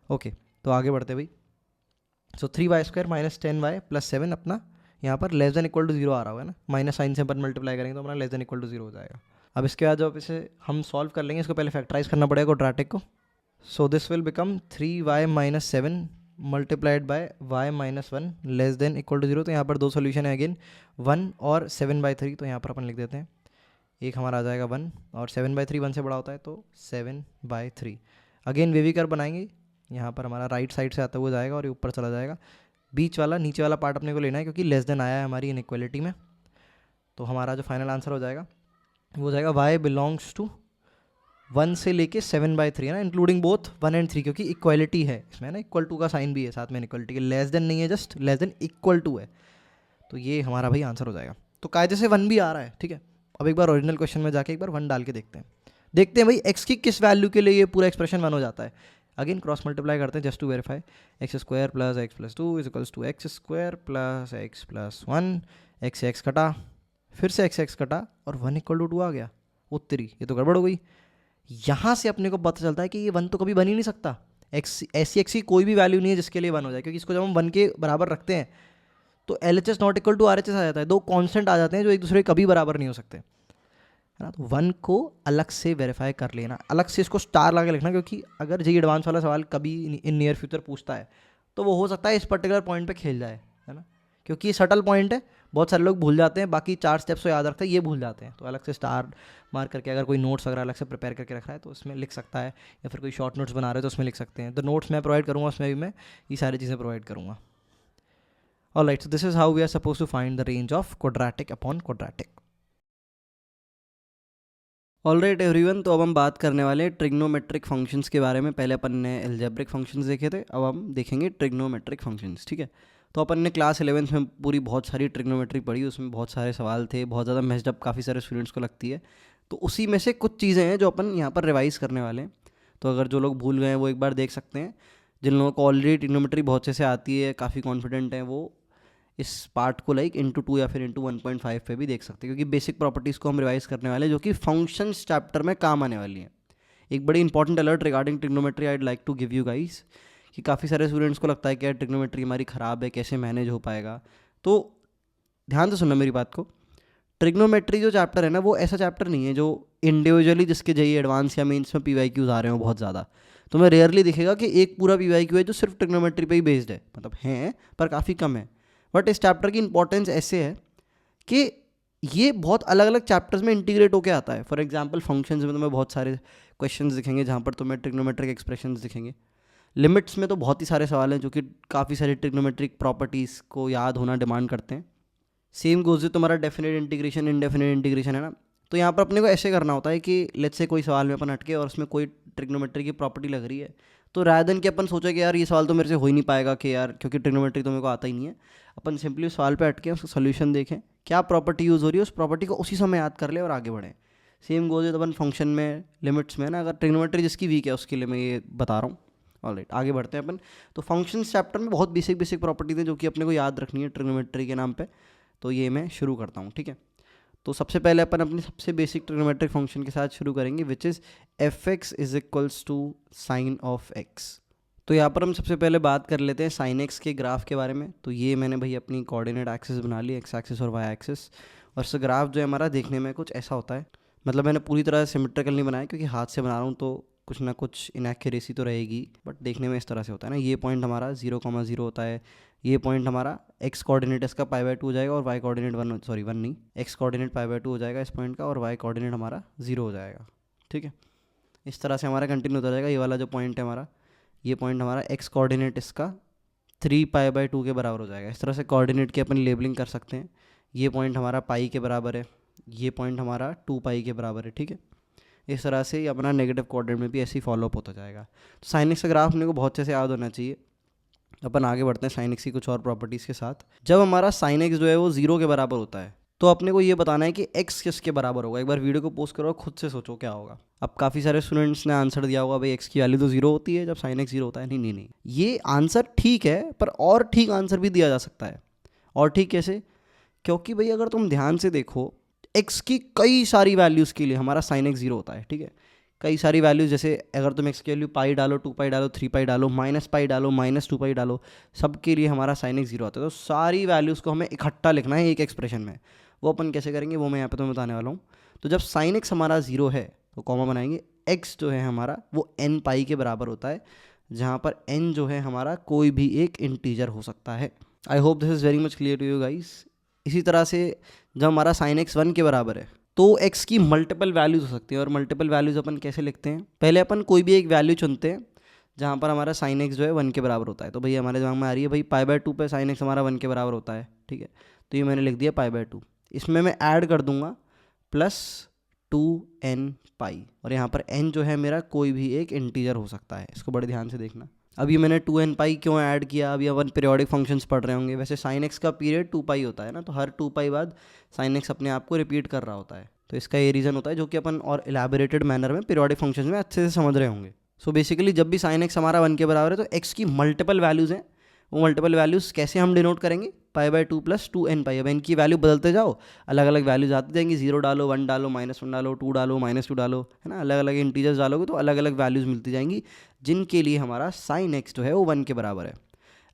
ओके, तो आगे बढ़ते भाई। सो 3y² - 10y + 7 अपना यहाँ पर < 0 आ रहा होगा ना, माइनस साइन से अपन मल्टीप्लाई करेंगे तो अपना < 0 हो जाएगा। अब इसके बाद जब इसे हम सॉल्व कर लेंगे, इसको पहले फैक्टराइज करना पड़ेगा क्वाड्रेटिक को। So this will become 3y - 7 multiplied by y - 1 < 0। तो यहाँ पर दो सोल्यूशन है अगेन, 1 और 7/3, तो यहाँ पर अपन लिख देते हैं, एक हमारा आ जाएगा 1 और 7/3 1 से बड़ा होता है, तो 7/3। अगेन वेवी कर्व बनाएंगे, यहाँ पर हमारा राइट साइड से आता हुआ जाएगा और ये ऊपर चला जाएगा। बीच वाला नीचे वाला पार्ट अपने को लेना है, क्योंकि < आया है हमारी इनइक्वालिटी में। तो हमारा जो फाइनल आंसर हो जाएगा वो हो जाएगा y बिलोंग्स टू 1 से लेके 7/3, है ना, इंक्लूडिंग बोथ 1 और 3, क्योंकि इक्वालिटी है इसमें ना, इक्वल टू का साइन भी है साथ में इक्वालिटी के, < नहीं है, जस्ट <= है। तो ये हमारा भाई आंसर हो जाएगा। तो कायदे से 1 भी आ रहा है, ठीक है। अब एक बार ओरिजिनल क्वेश्चन में जाके एक बार 1 डाल के देखते हैं भाई x की किस वैल्यू के लिए ये पूरा एक्सप्रेशन 1 हो जाता है। अगेन क्रॉस मल्टीप्लाई करते हैं just to verify, x² + x + 2 is equals to x² + x + 1, x से x कटा, फिर से x कटा और 1 = 2 आ गया। उत्तरी, ये तो गड़बड़ हो गई। यहाँ से अपने को पता चलता है कि ये 1 तो कभी बन ही नहीं सकता, ऐसी x की कोई भी वैल्यू नहीं है जिसके लिए 1 हो जाए, क्योंकि इसको जब हम 1 के बराबर रखते हैं तो LHS ≠ RHS आ जाता है, दो कांस्टेंट आ जाते हैं जो एक दूसरे के कभी बराबर नहीं हो सकते, है ना। तो 1 को अलग से वेरीफाई कर लेना, अलग से इसको स्टार लगा के लिखना, क्योंकि अगर जी एडवांस वाला सवाल कभी इन नियर फ्यूचर पूछता है तो वो हो सकता है इस पर्टिकुलर पॉइंट पे खेल जाए, है ना, क्योंकि ये सटल पॉइंट है, बहुत सारे लोग भूल जाते हैं, बाकी 4 स्टेप्स को याद रखते हैं, ये भूल जाते हैं। तो अलग से स्टार मार्क करके अगर कोई नोट्स वगैरह अलग से प्रिपेयर करके रख रहा है तो उसमें लिख सकता है, या फिर कोई शॉर्ट नोट्स बना रहे हैं तो उसमें लिख सकते हैं। तो नोट्स मैं प्रोवाइड करूँगा, उसमें भी मैं ये सारी चीज़ें प्रोवाइड करूँगा। Alright, so this is how we are suppose to find the range of quadratic upon quadratic. Alright everyone, तो अब हम बात करने वाले हैं ट्रिग्नोमेट्रिक फंक्शंस के बारे में। पहले अपन ने एल्जेब्रिक फंक्शंस देखे थे, अब हम देखेंगे ट्रिग्नोमेट्रिक फंक्शंस, ठीक है। तो अपन ने क्लास 11th में पूरी बहुत सारी ट्रिग्नोमेट्री पढ़ी, उसमें बहुत सारे सवाल थे, बहुत ज़्यादा मेस्ड अप काफ़ी सारे स्टूडेंट्स को लगती है। तो उसी में से कुछ चीज़ें हैं जो अपन यहाँ पर रिवाइज़ करने वाले हैं। तो अगर जो लोग भूल गए हैं वो एक बार देख सकते हैं, जिन लोगों को ऑलरेडी ट्रिग्नोमेट्री बहुत अच्छे से आती है, काफ़ी कॉन्फिडेंट है, वो इस पार्ट को लाइक × 2 या फिर × 1.5 पे भी देख सकते हैं, क्योंकि बेसिक प्रॉपर्टीज़ को हम रिवाइज करने वाले हैं जो कि फंक्शंस चैप्टर में काम आने वाली हैं। एक बड़ी important alert regarding trigonometry I would like to give you guys, कि काफ़ी सारे स्टूडेंट्स को लगता है कि यार ट्रिग्नोमेट्री हमारी ख़राब है, कैसे मैनेज हो पाएगा। तो ध्यान से सुनना मेरी बात को, ट्रिग्नोमेट्री जो चैप्टर है ना, वो ऐसा चैप्टर नहीं है जो इंडिविजुअली जिसके जेईई एडवांस या मेंस में PYQs आ रहे हो बहुत ज़्यादा, तुम्हें रेयरली दिखेगा कि एक पूरा PYQ है जो सिर्फ ट्रिग्नोमेट्री पे ही बेस्ड है, मतलब है पर काफ़ी कम है। बट इस चैप्टर की इंपॉर्टेंस ऐसे है कि ये बहुत अलग अलग चैप्टर्स में इंटीग्रेट होकर आता है। फॉर एग्जांपल फंक्शंस में तुम्हें बहुत सारे क्वेश्चंस दिखेंगे जहाँ पर तुम्हें ट्रिग्नोमेट्रिक एक्सप्रेशंस दिखेंगे। लिमिट्स में तो बहुत ही सारे सवाल हैं जो कि काफ़ी सारी ट्रिग्नोमेट्रिक प्रॉपर्टीज़ को याद होना डिमांड करते हैं। सेम गोज तुम्हारा डेफिनेट इंटीग्रेशन, इनडेफिनेट इंटीग्रेशन है ना। तो यहाँ पर अपने को ऐसे करना होता है कि लेट्स से कोई सवाल में अपन अटके और उसमें कोई ट्रिग्नोमेट्री की प्रॉपर्टी लग रही है, तो रादर देन कि अपन सोचे कि यार ये सवाल तो मेरे से हो ही नहीं पाएगा कि यार क्योंकि ट्रिग्नोमेट्री तो मेरे को आता ही नहीं है, अपन सिंपली उस सवाल पे अटके उसका सोल्यूशन देखें, क्या प्रॉपर्टी यूज़ हो रही है, उस प्रॉपर्टी को उसी समय याद कर ले और आगे बढ़ें। सेम गोज है तो अपन फंक्शन में, लिमिट्स में ना, अगर ट्रिग्नोमेट्री जिसकी वीक है उसके लिए मैं ये बता रहा हूँ। ऑलराइट, आगे बढ़ते हैं अपन। तो फंक्शंस चैप्टर में बहुत बेसिक प्रॉपर्टीज हैं जो कि अपने को याद रखनी है ट्रिग्नोमेट्री के नाम पे। तो ये मैं शुरू करता हूँ, ठीक है। तो सबसे पहले अपन अपनी सबसे बेसिक ट्रिग्नोमेट्रिक फंक्शन के साथ शुरू करेंगे, which is fx is equals to sine of x। तो यहाँ पर हम सबसे पहले बात कर लेते हैं साइन x के ग्राफ के बारे में। तो ये मैंने भाई अपनी कोऑर्डिनेट एक्सिस बना ली, x एक्सिस और y एक्सिस, और इस ग्राफ जो है हमारा देखने में कुछ ऐसा होता है। मतलब मैंने पूरी तरह सिमेट्रिकल नहीं बनाया क्योंकि हाथ से बना रहा हूँ तो कुछ ना कुछ इनएक्यूरेसी तो रहेगी, बट देखने में इस तरह से होता है ना। ये पॉइंट हमारा 0,0 होता है, ये पॉइंट हमारा x कोऑर्डिनेट इसका π/2 हो जाएगा और y कोऑर्डिनेट 1 नहीं, x कोऑर्डिनेट π/2 हो जाएगा इस पॉइंट का और y कोऑर्डिनेट हमारा 0 हो जाएगा, ठीक है। इस तरह से हमारा कंटिन्यू होता जाएगा। ये वाला जो पॉइंट है हमारा, ये पॉइंट हमारा x कोऑर्डिनेट इसका 3π/2 के बराबर हो जाएगा। इस तरह से कोऑर्डिनेट की अपन लेबलिंग कर सकते हैं। ये पॉइंट हमारा पाई के बराबर है, ये पॉइंट हमारा 2π के बराबर है, ठीक है। इस तरह से अपना नेगेटिव कोऑर्डिनेट में भी ऐसे ही फॉलोअप होता जाएगा। तो साइन एक्स का ग्राफ अपने को बहुत अच्छे से याद होना चाहिए। अपन आगे बढ़ते हैं साइन एक्स की कुछ और प्रॉपर्टीज़ के साथ। जब हमारा साइन एक्स जो है वो 0 के बराबर होता है तो अपने को ये बताना है कि x किसके बराबर होगा। एक बार वीडियो को पोस्ट करो, खुद से सोचो क्या होगा। अब काफ़ी सारे स्टूडेंट्स ने आंसर दिया होगा भाई x की वैल्यू तो 0 होती है जब साइन एक्स 0 होता है। नहीं, ये आंसर ठीक है, पर और ठीक आंसर भी दिया जा सकता है। और ठीक कैसे? क्योंकि भाई अगर तुम ध्यान से देखो, x की कई सारी वैल्यूज़ के लिए हमारा साइन एक्स 0 होता है, ठीक है। कई सारी वैल्यूज़, जैसे अगर तुम x की वैल्यू पाई डालो, 2π डालो, 3π डालो, -π डालो, -2π डालो, सब के लिए हमारा साइन एक्स 0 आता है। तो सारी वैल्यूज़ को हमें इकट्ठा लिखना है एक एक्सप्रेशन में। वो अपन कैसे करेंगे वो मैं यहाँ पे तुम्हें बताने वाला हूँ। तो जब साइन एक्स हमारा 0 है तो कॉमा बनाएंगे, x जो है हमारा वो n π के बराबर होता है, जहाँ पर n जो है हमारा कोई भी एक इंटीजर हो सकता है। I hope this is very much clear to you guys. इसी तरह से जब हमारा साइन एक्स 1 के बराबर है तो x की मल्टीपल वैल्यूज़ हो सकती हैं। और मल्टीपल वैल्यूज़ अपन कैसे लिखते हैं? पहले अपन कोई भी एक वैल्यू चुनते हैं जहाँ पर हमारा साइन एक्स जो है 1 के बराबर होता है। तो भाई हमारे दिमाग में आ रही है भाई π/2 पे साइन एक्स हमारा 1 के बराबर होता है, ठीक है। तो ये मैंने लिख दिया π/2। इसमें मैं ऐड कर दूंगा +2nπ, और यहाँ पर n जो है मेरा कोई भी एक इंटीजर हो सकता है। इसको बड़े ध्यान से देखना। अब ये मैंने 2nπ क्यों ऐड किया? अभी अपन पीरियोडिक फंक्शंस पढ़ रहे होंगे। वैसे साइन एक्स का पीरियड 2π होता है ना, तो हर 2π बाद साइन एक्स अपने आप को रिपीट कर रहा होता है। तो इसका ये रीज़न होता है जो कि अपन और इलेबोरेटेड मैनर में पीरियोडिक फंक्शंस में अच्छे से समझ रहे होंगे। सो बेसिकली जब भी साइन एक्स हमारा 1 के बराबर है तो x की मल्टीपल वैल्यूज़ हैं। वो मल्टीपल वैल्यूज़ कैसे हम डिनोट करेंगे? π/2 + 2nπ। अब n की वैल्यू बदलते जाओ, अलग अलग वैल्यूज आती जाएंगी। 0 डालो, 1 डालो, -1 डालो, 2 डालो, -2 डालो, है ना। अलग अलग इंटीजर्स डालोगे तो अलग अलग वैल्यूज़ मिलती जाएंगी, जिनके लिए हमारा साइन एक्स जो है वो 1 के बराबर है।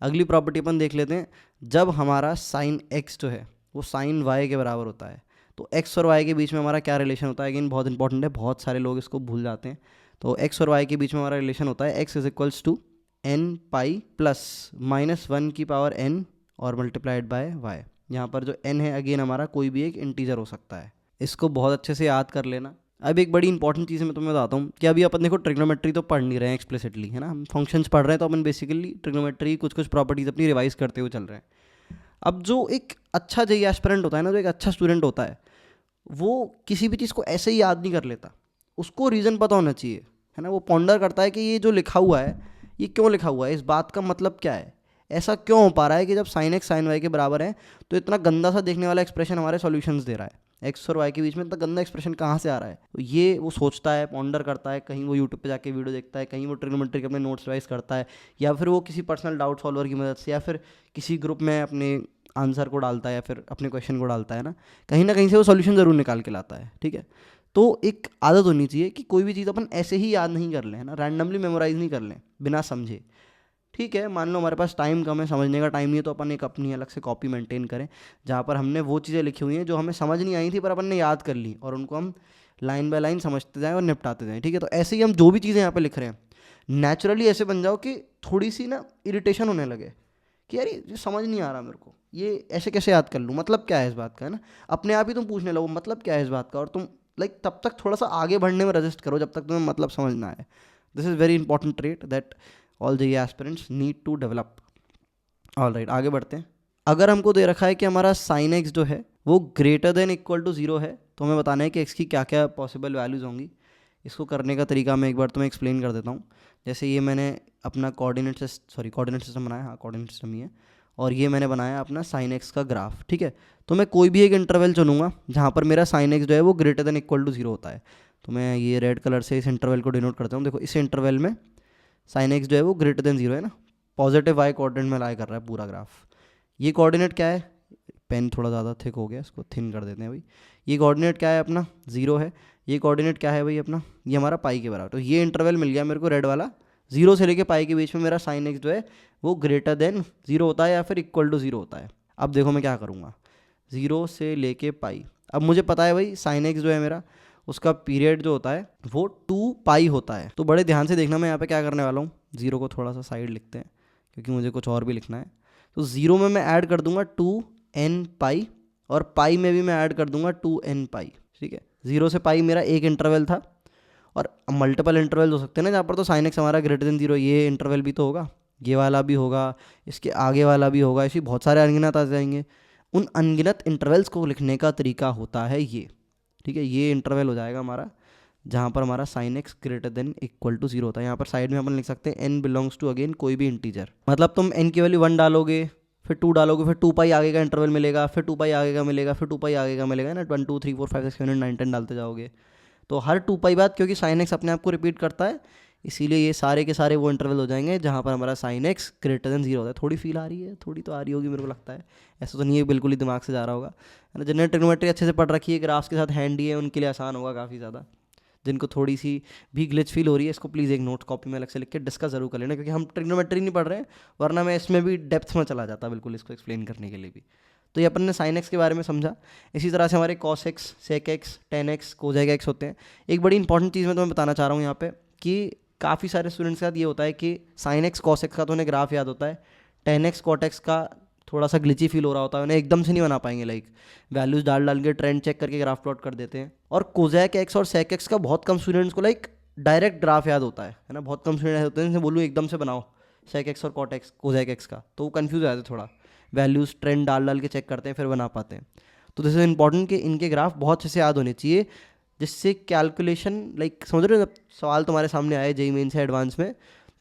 अगली प्रॉपर्टी अपन देख लेते हैं। जब हमारा साइन एक्स जो है वो साइन वाई के बराबर होता है तो x और y के बीच में हमारा क्या रिलेशन होता है? अगेन बहुत इंपॉर्टेंट है, बहुत सारे लोग इसको भूल जाते हैं। तो x और y के बीच में हमारा रिलेशन होता है x = nπ + -1 की पावर n और मल्टीप्लाइड बाय y। यहाँ पर जो n है अगेन हमारा कोई भी एक इंटीजर हो सकता है। इसको बहुत अच्छे से याद कर लेना। अब एक बड़ी इंपॉर्टेंट चीज़ मैं तुम्हें बताता हूँ कि अभी अपन देखो ट्रिग्नोमेट्री तो पढ़ नहीं रहे हैं एक्सप्लिसिटली, है ना। हम फंक्शंस पढ़ रहे हैं तो अपन बेसिकली ट्रिग्नोमेट्री कुछ प्रॉपर्टीज़ अपनी रिवाइज करते हुए चल रहे हैं। अब जो एक अच्छा जेईई एस्पिरेंट होता है ना, जो एक अच्छा स्टूडेंट होता है, वो किसी भी चीज़ को ऐसे ही याद नहीं कर लेता। उसको रीज़न पता होना चाहिए, है ना। वो पॉन्डर करता है कि ये जो लिखा हुआ है ये क्यों लिखा हुआ है, इस बात का मतलब क्या है, ऐसा क्यों हो पा रहा है कि जब साइन एक्स साइन वाई के बराबर है तो इतना गंदा सा देखने वाला एक्सप्रेशन हमारे सॉल्यूशंस दे रहा है। एक्स और वाई के बीच में इतना गंदा एक्सप्रेशन कहाँ से आ रहा है? तो ये वो सोचता है, पॉन्डर करता है। कहीं वो यूट्यूब पे जाके वीडियो देखता है, कहीं वो ट्रिग्नोमेट्री के अपने नोट्स रिवाइज करता है, या फिर वो किसी पर्सनल डाउट सॉल्वर की मदद से, या फिर किसी ग्रुप में अपने आंसर को डालता है या फिर अपने क्वेश्चन को डालता है ना कहीं से वो सॉल्यूशन ज़रूर निकाल के लाता है, ठीक है। तो एक आदत होनी चाहिए कि कोई भी चीज़ अपन ऐसे ही याद नहीं कर लें, है ना, रैंडमली मेमोराइज नहीं कर लें बिना समझे। ठीक है, मान लो हमारे पास टाइम कम है, समझने का टाइम नहीं है, तो अपन एक अपनी अलग से कॉपी मेंटेन करें जहाँ पर हमने वो चीज़ें लिखी हुई हैं जो हमें समझ नहीं आई थी पर अपन ने याद कर ली, और उनको हम लाइन बाय लाइन समझते जाएं और निपटाते जाएं। ठीक है, तो ऐसे ही हम जो भी चीज़ें यहाँ पे लिख रहे हैं, नेचुरली ऐसे बन जाओ कि थोड़ी सी ना इरिटेशन होने लगे कि यार ये समझ नहीं आ रहा मेरे को, ये ऐसे कैसे याद कर लूँ, मतलब क्या है इस बात का, है ना। अपने आप ही तुम पूछने लगो मतलब क्या है इस बात का, और तुम लाइक तब तक थोड़ा सा आगे बढ़ने में रजिस्ट करो जब तक तुम्हें मतलब समझ ना आए। This is very important trait that all JEE aspirants need to develop. All right, आगे बढ़ते हैं। अगर हमको दे रखा है कि हमारा साइन एक्स जो है वो ग्रेटर देन इक्वल टू 0 है, तो हमें बताना है कि एक्स की क्या क्या पॉसिबल वैल्यूज़ होंगी। इसको करने का तरीका मैं एक बार तुम्हें एक्सप्लेन कर देता हूँ। जैसे ये मैंने अपना कोऑर्डिनेट सिस्टम बनाया, हाँ कोऑर्डिनेट सिस्टम ही है, और ये मैंने बनाया अपना साइन एक्स का ग्राफ, ठीक है। तो मैं कोई भी एक इंटरवल चुनूंगा जहाँ पर मेरा साइन एक्स जो है वो ग्रेटर देन इक्वल टू 0 होता है। तो मैं ये रेड कलर से इस इंटरवल को डिनोट करता हूँ। देखो इस इंटरवल में साइन एक्स जो है वो ग्रेटर देन 0 है ना, पॉजिटिव वाई कोऑर्डिनेट में लाई कर रहा है पूरा ग्राफ। ये कोऑर्डिनेट क्या है, पेन थोड़ा ज़्यादा थिक हो गया, इसको थिन कर देते हैं भाई। ये कोऑर्डिनेट क्या है अपना 0 है। ये कोऑर्डिनेट क्या है भाई अपना, ये हमारा पाई के बराबर। तो ये इंटरवल मिल गया मेरे को रेड वाला, 0 से लेके पाई के बीच में मेरा साइन एक्स जो है वो ग्रेटर देन 0 होता है या फिर इक्वल टू 0 होता है। अब देखो मैं क्या करूँगा, 0 से लेके पाई। अब मुझे पता है भाई साइन एक्स जो है मेरा उसका पीरियड जो होता है वो 2 पाई होता है। तो बड़े ध्यान से देखना मैं यहाँ पे क्या करने वाला हूँ, 0 को थोड़ा सा साइड लिखते हैं क्योंकि मुझे कुछ और भी लिखना है। तो 0 में मैं ऐड कर दूंगा 2n पाई, और पाई में भी मैं ऐड कर दूंगा 2n पाई, ठीक है। 0 से पाई मेरा एक इंटरवल था, और मल्टीपल इंटरवल हो सकते हैं ना जहाँ पर, तो साइन एक्स हमारा ग्रेटर देन 0, ये इंटरवल भी तो होगा, ये वाला भी होगा, इसके आगे वाला भी होगा, ऐसे बहुत सारे अनगिनत आ जाएंगे। उन अनगिनत इंटरवल्स को लिखने का तरीका होता है ये, ठीक है। ये इंटरवल हो जाएगा हमारा जहाँ पर हमारा sine x greater than equal to 0 होता है। यहाँ पर साइड में अपन लिख सकते हैं n बिलोंग्स टू अगेन कोई भी इंटीजर, मतलब तुम n की वैल्यू 1 डालोगे, फिर 2 डालोगे, फिर 2 पाई आगे का इंटरवल मिलेगा, फिर 2 पाई आगे का मिलेगा, फिर 2 पाई आगे का मिलेगा ना, 1 2 3 4 5 6 7 8 9 10 डालते जाओगे। तो हर 2 पाई बाद, क्योंकि साइन एक्स अपने आप को रिपीट करता है, इसीलिए ये सारे के सारे वो इंटरवल हो जाएंगे जहाँ पर हमारा साइन एक्स ग्रेटर देन 0 होता है। थोड़ी फील आ रही है, थोड़ी तो आ रही होगी मेरे को लगता है, ऐसा तो नहीं है बिल्कुल ही दिमाग से जा रहा होगा, है ना। जिन्हें ट्रिग्नोमेट्री अच्छे से पढ़ रखी है, ग्राफ्स के साथ हैंडी है, उनके लिए आसान होगा काफ़ी ज़्यादा। जिनको थोड़ी सी भी ग्लिच फील हो रही है, इसको प्लीज़ एक नोट कॉपी में अलग से लिख के डिस्कस जरूर कर लेना, क्योंकि हम ट्रिग्नोमेट्री नहीं पढ़ रहे हैं, वरना मैं इसमें भी डेप्थ में चला जाता बिल्कुल इसको एक्सप्लेन करने के लिए भी। तो ये अपन ने साइन एक्स के बारे में समझा। इसी तरह से हमारे cos x, sec x, tan x, cosec x होते हैं। एक बड़ी इंपॉर्टेंट चीज़ मैं तुम्हें बताना चाह रहा हूँ यहाँ पे कि काफ़ी सारे स्टूडेंट्स के साथ ये होता है कि साइन एक्स कॉस एक्स का तो उन्हें ग्राफ याद होता है, टेन एक्स कॉट एक्स का थोड़ा सा ग्लिची फील हो रहा होता है, उन्हें एकदम से नहीं बना पाएंगे, लाइक वैल्यूज डाल डाल के ट्रेंड चेक करके ग्राफ प्लॉट कर देते हैं। और कोजैक एक्स और सेक एक्स का बहुत कम स्टूडेंट्स को लाइक डायरेक्ट ग्राफ याद होता है ना। बहुत कम स्टूडेंट्स होते हैं जिनसे बोलूँ एकदम से बनाओ सेक एक्स और कॉट एक्स कोजैक एक्स का, तो वो कन्फ्यूज हो जाते हैं थोड़ा, वैल्यूज ट्रेंड डाल डाल के चेक करते हैं फिर बना पाते हैं। तो दिस इज इंपॉर्टेंट कि इनके ग्राफ बहुत अच्छे से याद होने चाहिए, जिससे कैलकुलेशन लाइक समझ रहे हो, जब सवाल तुम्हारे सामने आए जेईई मेन से एडवांस में,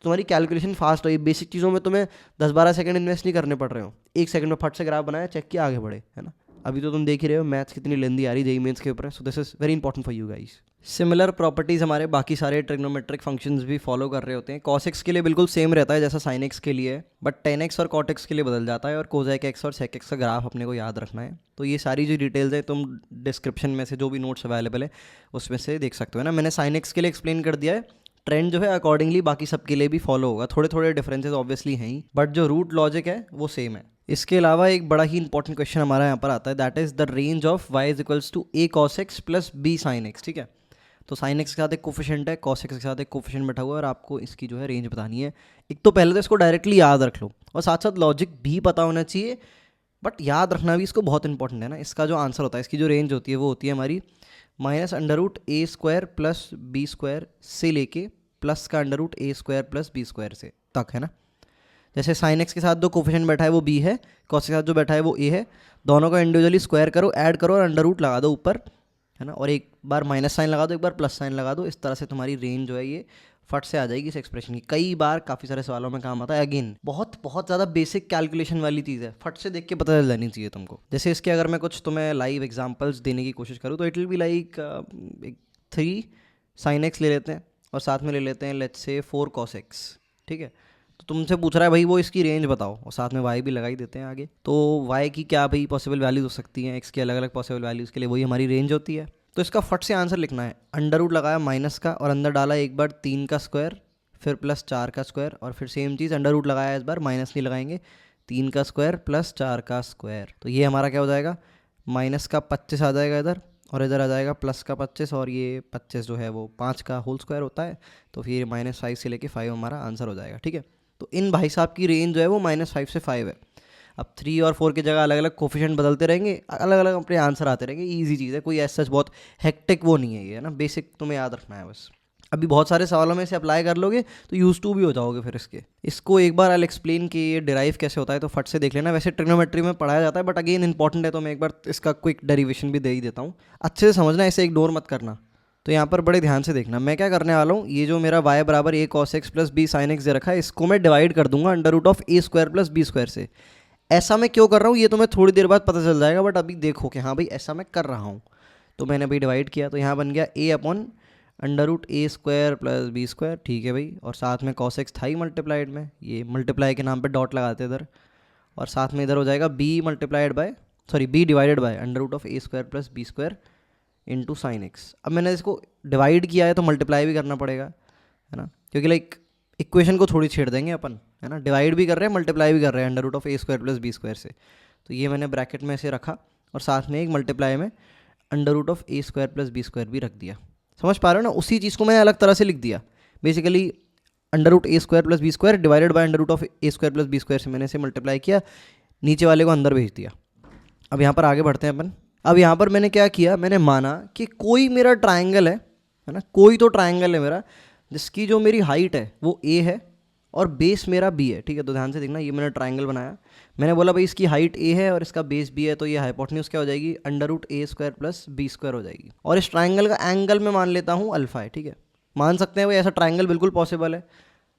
तुम्हारी कैलकुलेशन फास्ट हो। ये बेसिक चीज़ों में तुम्हें 10-12 सेकंड इन्वेस्ट नहीं करने पड़ रहे हो, 1 सेकंड में फट से ग्राफ बनाया, चेक किया, आगे बढ़े, है ना। अभी तो तुम देख ही रहे हो मैथ्स कितनी लेंदी आ रही जेईई मेंस के ऊपर, सो this is very important for you guys. Similar properties हमारे बाकी सारे ट्रिग्नोमेट्रिक फंक्शंस भी फॉलो कर रहे होते हैं। कॉस एक्स के लिए बिल्कुल सेम रहता है जैसा साइन एक्स के लिए, बट टेन एक्स और कॉट एक्स के लिए बदल जाता है, और कोजेक एक्स और सेक एक्स का ग्राफ अपने को याद रखना है। तो ये सारी जो डिटेल्स है तुम डिस्क्रिप्शन में से जो भी नोट्स अवेलेबल है उसमें से देख सकते हो ना। मैंने साइन एक्स के लिए एक्सप्लेन कर दिया है, ट्रेंड जो है अकॉर्डिंगली बाकी सबके लिए भी फॉलो होगा, थोड़े थोड़े डिफरेंसेस ऑब्वियसली हैं ही, बट जो रूट लॉजिक है वो सेम है। इसके अलावा एक बड़ा ही इंपॉर्टेंट क्वेश्चन हमारा यहाँ पर आता है, that is the range of y is equals to a cos x plus b sin x, ठीक है। तो साइन एक्स के साथ एक कोफिशिएंट है, cos x के साथ एक कोफिशिएंट बैठा हुआ है, और आपको इसकी जो है रेंज बतानी है। एक तो पहले तो इसको डायरेक्टली याद रख लो, और साथ साथ लॉजिक भी पता होना चाहिए, बट याद रखना भी इसको बहुत इंपॉर्टेंट है ना। इसका जो आंसर होता है, इसकी जो रेंज होती है वो होती है हमारी -√a² प्लस b² से लेके प्लस का √a² प्लस b² से तक, है ना। जैसे साइन एक्स के साथ जो कोफिशिएंट बैठा है वो b है, कॉस के साथ जो बैठा है वो a है, दोनों को इंडिविजुअली स्क्वायर करो, ऐड करो और अंडर रूट लगा दो ऊपर, है ना, और एक बार माइनस साइन लगा दो, एक बार प्लस साइन लगा दो। इस तरह से तुम्हारी रेंज जो है ये फट से आ जाएगी इस एक्सप्रेशन की। कई बार काफ़ी सारे सवालों में काम आता है। अगेन बहुत बहुत ज़्यादा बेसिक कैलकुलेशन वाली चीज़ है, फट से देख के पता चल जानी चाहिए तुमको। जैसे इसके अगर मैं कुछ तुम्हें लाइव एग्जांपल्स देने की कोशिश करूँ तो it will be like 3 sin x ले लेते हैं, और साथ में ले लेते हैं लेट्स से 4 cos x, ठीक है। तो तुमसे पूछ रहा है भाई वो इसकी रेंज बताओ, और साथ में y भी लगा ही देते हैं आगे। तो y की क्या भाई पॉसिबल वैल्यूज हो सकती हैं, x की अलग अलग पॉसिबल वैल्यूज़ के लिए वही हमारी रेंज होती है। तो इसका फट से आंसर लिखना है, अंडर रूट लगाया माइनस का, और अंदर डाला एक बार 3 का स्क्वायर, फिर प्लस 4 का स्क्वायर, और फिर सेम चीज़ अंडर रूट लगाया, इस बार माइनस नहीं लगाएंगे, 3 का स्क्वायर प्लस 4 का स्क्वायर। तो ये हमारा क्या हो जाएगा, माइनस का 25 आ जाएगा इधर, और इधर आ जाएगा प्लस का 25 और ये 25 जो है वो 5 का होल स्क्वायर होता है, तो फिर -5 से लेके 5 हमारा आंसर हो जाएगा। ठीक है, तो इन भाई साहब की रेंज जो है वो -5 से 5 है। अब 3 और 4 की जगह अलग अलग कोफिशिएंट बदलते रहेंगे, अलग अलग अपने आंसर आते रहेंगे, ईजी चीज़ है, कोई ऐसा बहुत हेक्टिक वो नहीं है ये, है ना, बेसिक तुम्हें याद रखना है बस। अभी बहुत सारे सवालों में से अप्लाई कर लोगे तो यूज टू भी हो जाओगे फिर इसके। इसको एक बार आई एक्सप्लेन कि ये डिराइव कैसे होता है तो फट से देख लेना। वैसे ट्रिग्नोमेट्री में पढ़ाया जाता है बट अगेन इंपॉर्टेंट है तो मैं एक बार इसका क्विक डेरिवेशन भी दे ही देता हूँ, अच्छे से समझना, इसे इग्नोर मत करना। तो यहाँ पर बड़े ध्यान से देखना, मैं क्या करने वाला हूँ, ये जो मेरा y बराबर a cos x plus b sin x दे रखा है, इसको मैं डिवाइड कर दूंगा √a² प्लस b स्क्वायर से। ऐसा मैं क्यों कर रहा हूँ ये तो मैं थोड़ी देर बाद पता चल जाएगा, बट अभी देखो कि हाँ भाई ऐसा मैं कर रहा हूँ। तो मैंने अभी डिवाइड किया तो यहाँ बन गया a/√a² प्लस b स्क्वायर, ठीक है भाई, और साथ में cos x था ही मल्टीप्लाइड में, ये मल्टीप्लाई के नाम पे डॉट लगाते इधर, और साथ में इधर हो जाएगा b divided by √a² plus b square into sine x. अब मैंने इसको डिवाइड किया है तो मल्टीप्लाई भी करना पड़ेगा, है ना, क्योंकि लाइक इक्वेशन को थोड़ी छेड़ देंगे अपन, है ना, डिवाइड भी कर रहे हैं मल्टीप्लाई भी कर रहे हैं √a² प्लस b स्क्वायर से। तो ये मैंने ब्रैकेट में ऐसे रखा और साथ में एक मल्टीप्लाई में √a² प्लस b स्क्वायर भी रख दिया। समझ पा रहे हो ना, उसी चीज़ को मैंने अलग तरह से लिख दिया। Basically √a² plus b square divided by √a² plus b square से मैंने इसे मल्टीप्लाई किया, नीचे वाले को अंदर भेज दिया। अब यहाँ पर आगे बढ़ते हैं अपन। अब यहाँ पर मैंने क्या किया, मैंने माना कि कोई मेरा ट्रायंगल है ना, कोई तो ट्रायंगल है मेरा जिसकी जो मेरी हाइट है वो a है और बेस मेरा b है। ठीक है, तो ध्यान से देखना, ये मैंने ट्रायंगल बनाया, मैंने बोला भाई इसकी हाइट a है और इसका बेस b है, तो ये हाइपोटेन्यूज क्या हो जाएगी, √a² प्लस b स्क्वायर हो जाएगी। और इस ट्रायंगल का एंगल मैं मान लेता हूँ अल्फा है। ठीक है, मान सकते हैं भाई ऐसा ट्रायंगल बिल्कुल पॉसिबल है।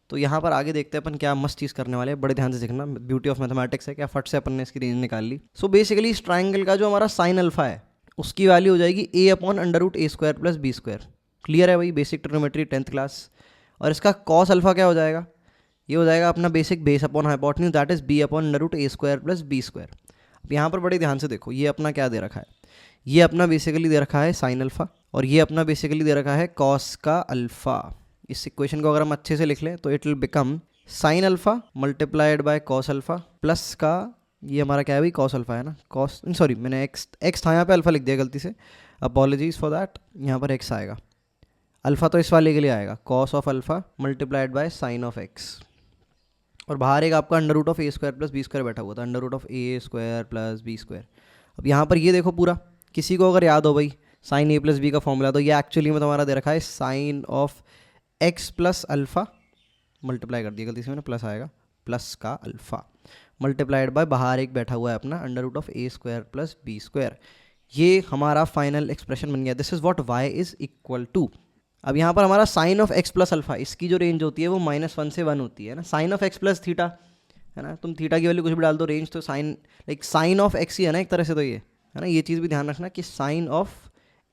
तो यहाँ पर आगे देखते हैं अपन क्या मस्त चीज़ करने वाले हैं, बड़े ध्यान से देखना, ब्यूटी ऑफ मैथमेटिक्स है, क्या फट से अपन ने इसकी रेंज निकाल ली। सो बेसिकली इस ट्राइंगल का जो हमारा साइन अल्फा है उसकी वैल्यू हो जाएगी a/√a² plus b square. Clear है भाई, बेसिक ट्रिग्नोमेट्री 10th क्लास। और इसका कॉस अल्फा क्या हो जाएगा, ये हो जाएगा अपना basic base upon hypotenuse that is b/√a² plus b square. अब यहाँ पर बड़े ध्यान से देखो, ये अपना क्या दे रखा है, ये अपना बेसिकली दे रखा है साइन अल्फा और ये अपना बेसिकली दे रखा है कॉस का अल्फा। इस इक्वेशन को अगर हम अच्छे से लिख लें तो it will become sine alpha multiplied by cos alpha plus का, ये हमारा क्या है भाई, कॉस अल्फा है ना, कॉस सॉरी मैंने एक्स था यहाँ पे, अल्फा लिख दिया गलती से, अपॉलॉजीज फॉर दैट, यहाँ पर एक्स आएगा, अल्फा तो इस वाले के लिए आएगा, cos of alpha multiplied by sine of x. और बाहर एक आपका √a² प्लस b स्क्वायर बैठा हुआ था, √a² प्लस b स्क्वायर। अब यहाँ पर ये देखो पूरा, किसी को अगर याद हो भाई साइन a प्लस b का फॉर्मूला, तो ये एक्चुअली में तुम्हारा दे रखा है sine of x plus alpha, multiply कर दिया गलती से मैंने, प्लस आएगा प्लस का अल्फ़ा मल्टीप्लाइड बाय बाहर एक बैठा हुआ है अपना √a² प्लस b स्क्वायर। ये हमारा फाइनल एक्सप्रेशन बन गया, this is what y is equal to. अब यहाँ पर हमारा sine of x plus alpha, इसकी जो रेंज होती है वो -1 से 1 होती है ना, sine of x plus theta, है ना, तुम थीटा की वैल्यू कुछ भी डाल दो, रेंज तो sine like sine of x ही है ना एक तरह से, तो ये है ना, ये चीज़ भी ध्यान रखना कि sine of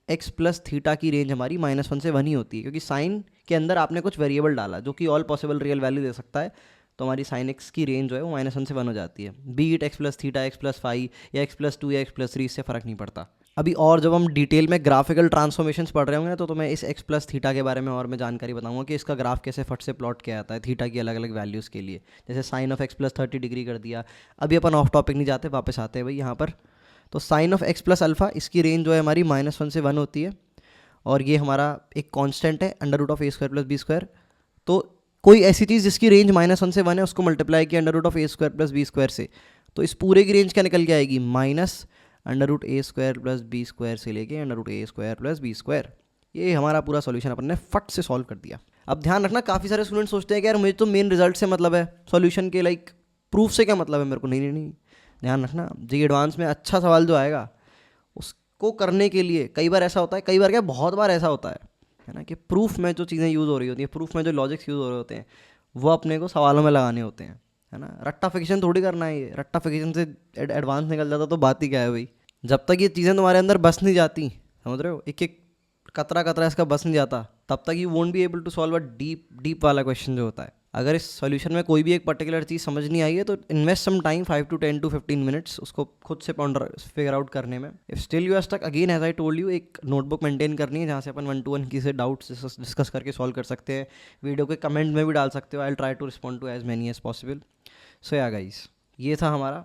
x plus theta की रेंज हमारी -1 से 1 ही होती है, क्योंकि साइन के अंदर आपने कुछ वेरिएबल डाला जो कि ऑल पॉसिबल रियल वैल्यू दे सकता है, तो हमारी साइन x की रेंज जो है वो -1 से 1 हो जाती है, B it x plus theta, x plus 5 या x प्लस 2 या x प्लस 3, इससे फ़र्क नहीं पड़ता। अभी और जब हम डिटेल में ग्राफिकल ट्रांसफॉर्मेशंस पढ़ रहे होंगे तो मैं इस x प्लस थीटा के बारे में और मैं जानकारी बताऊंगा कि इसका ग्राफ कैसे फट से प्लॉट किया जाता है थीटा की अलग अलग वैल्यूज़ के लिए, जैसे sine of x plus 30 degree कर दिया। अभी अपन ऑफ टॉपिक नहीं जाते, वापस आते हैं भाई यहाँ पर। तो sine of x plus alpha, इसकी रेंज जो है हमारी -1 से 1 होती है और ये हमारा एक कांस्टेंट है √a² प्लस b स्क्वायर। तो कोई ऐसी चीज़ जिसकी रेंज -1 से 1 है उसको मल्टीप्लाई किया √a² प्लस b स्क्वायर से, तो इस पूरे की रेंज क्या निकल के आएगी, -√a² प्लस b स्क्वायर से लेके √a² प्लस b स्क्वायर। ये हमारा पूरा सॉल्यूशन अपन ने फट से सॉल्व कर दिया। अब ध्यान रखना, काफ़ी सारे स्टूडेंट सोचते हैं कि यार मुझे तो मेन रिजल्ट से मतलब है, सॉल्यूशन के लाइक प्रूफ से क्या मतलब है मेरे को, नहीं नहीं नहीं, ध्यान रखना जी एडवांस में अच्छा सवाल जो आएगा उसको करने के लिए कई बार ऐसा होता है, कई बार क्या बहुत बार ऐसा होता है ना, कि प्रूफ में जो चीज़ें यूज़ हो रही होती हैं, प्रूफ में जो लॉजिक्स यूज़ हो रहे होते हैं वो अपने को सवालों में लगाने होते हैं, है ना। रट्टाफिकेशन थोड़ी करना है, ये रट्टाफिकेशन से एडवांस निकल जाता तो बात ही क्या है भाई। जब तक ये चीज़ें तुम्हारे अंदर बस नहीं जाती, समझ रहे हो, एक एक कतरा कतरा इसका बस नहीं जाता, तब तक you won't be able to solve a deep वाला क्वेश्चन जो होता है। अगर इस सॉल्यूशन में कोई भी एक पर्टिकुलर चीज़ समझ नहीं आई है तो invest some time 5 to 10 to 15 minutes उसको खुद से फिगर आउट करने में। If still you are stuck, again as I told you, एक नोटबुक मेंटेन करनी है जहाँ से अपन 1-to-1 की से डाउट्स डिस्कस करके सॉल्व कर सकते हैं। वीडियो के कमेंट में भी डाल सकते हो, I will try to respond to as many as possible. So yeah guys, ये था हमारा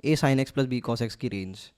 a sin x plus b cos x की रेंज।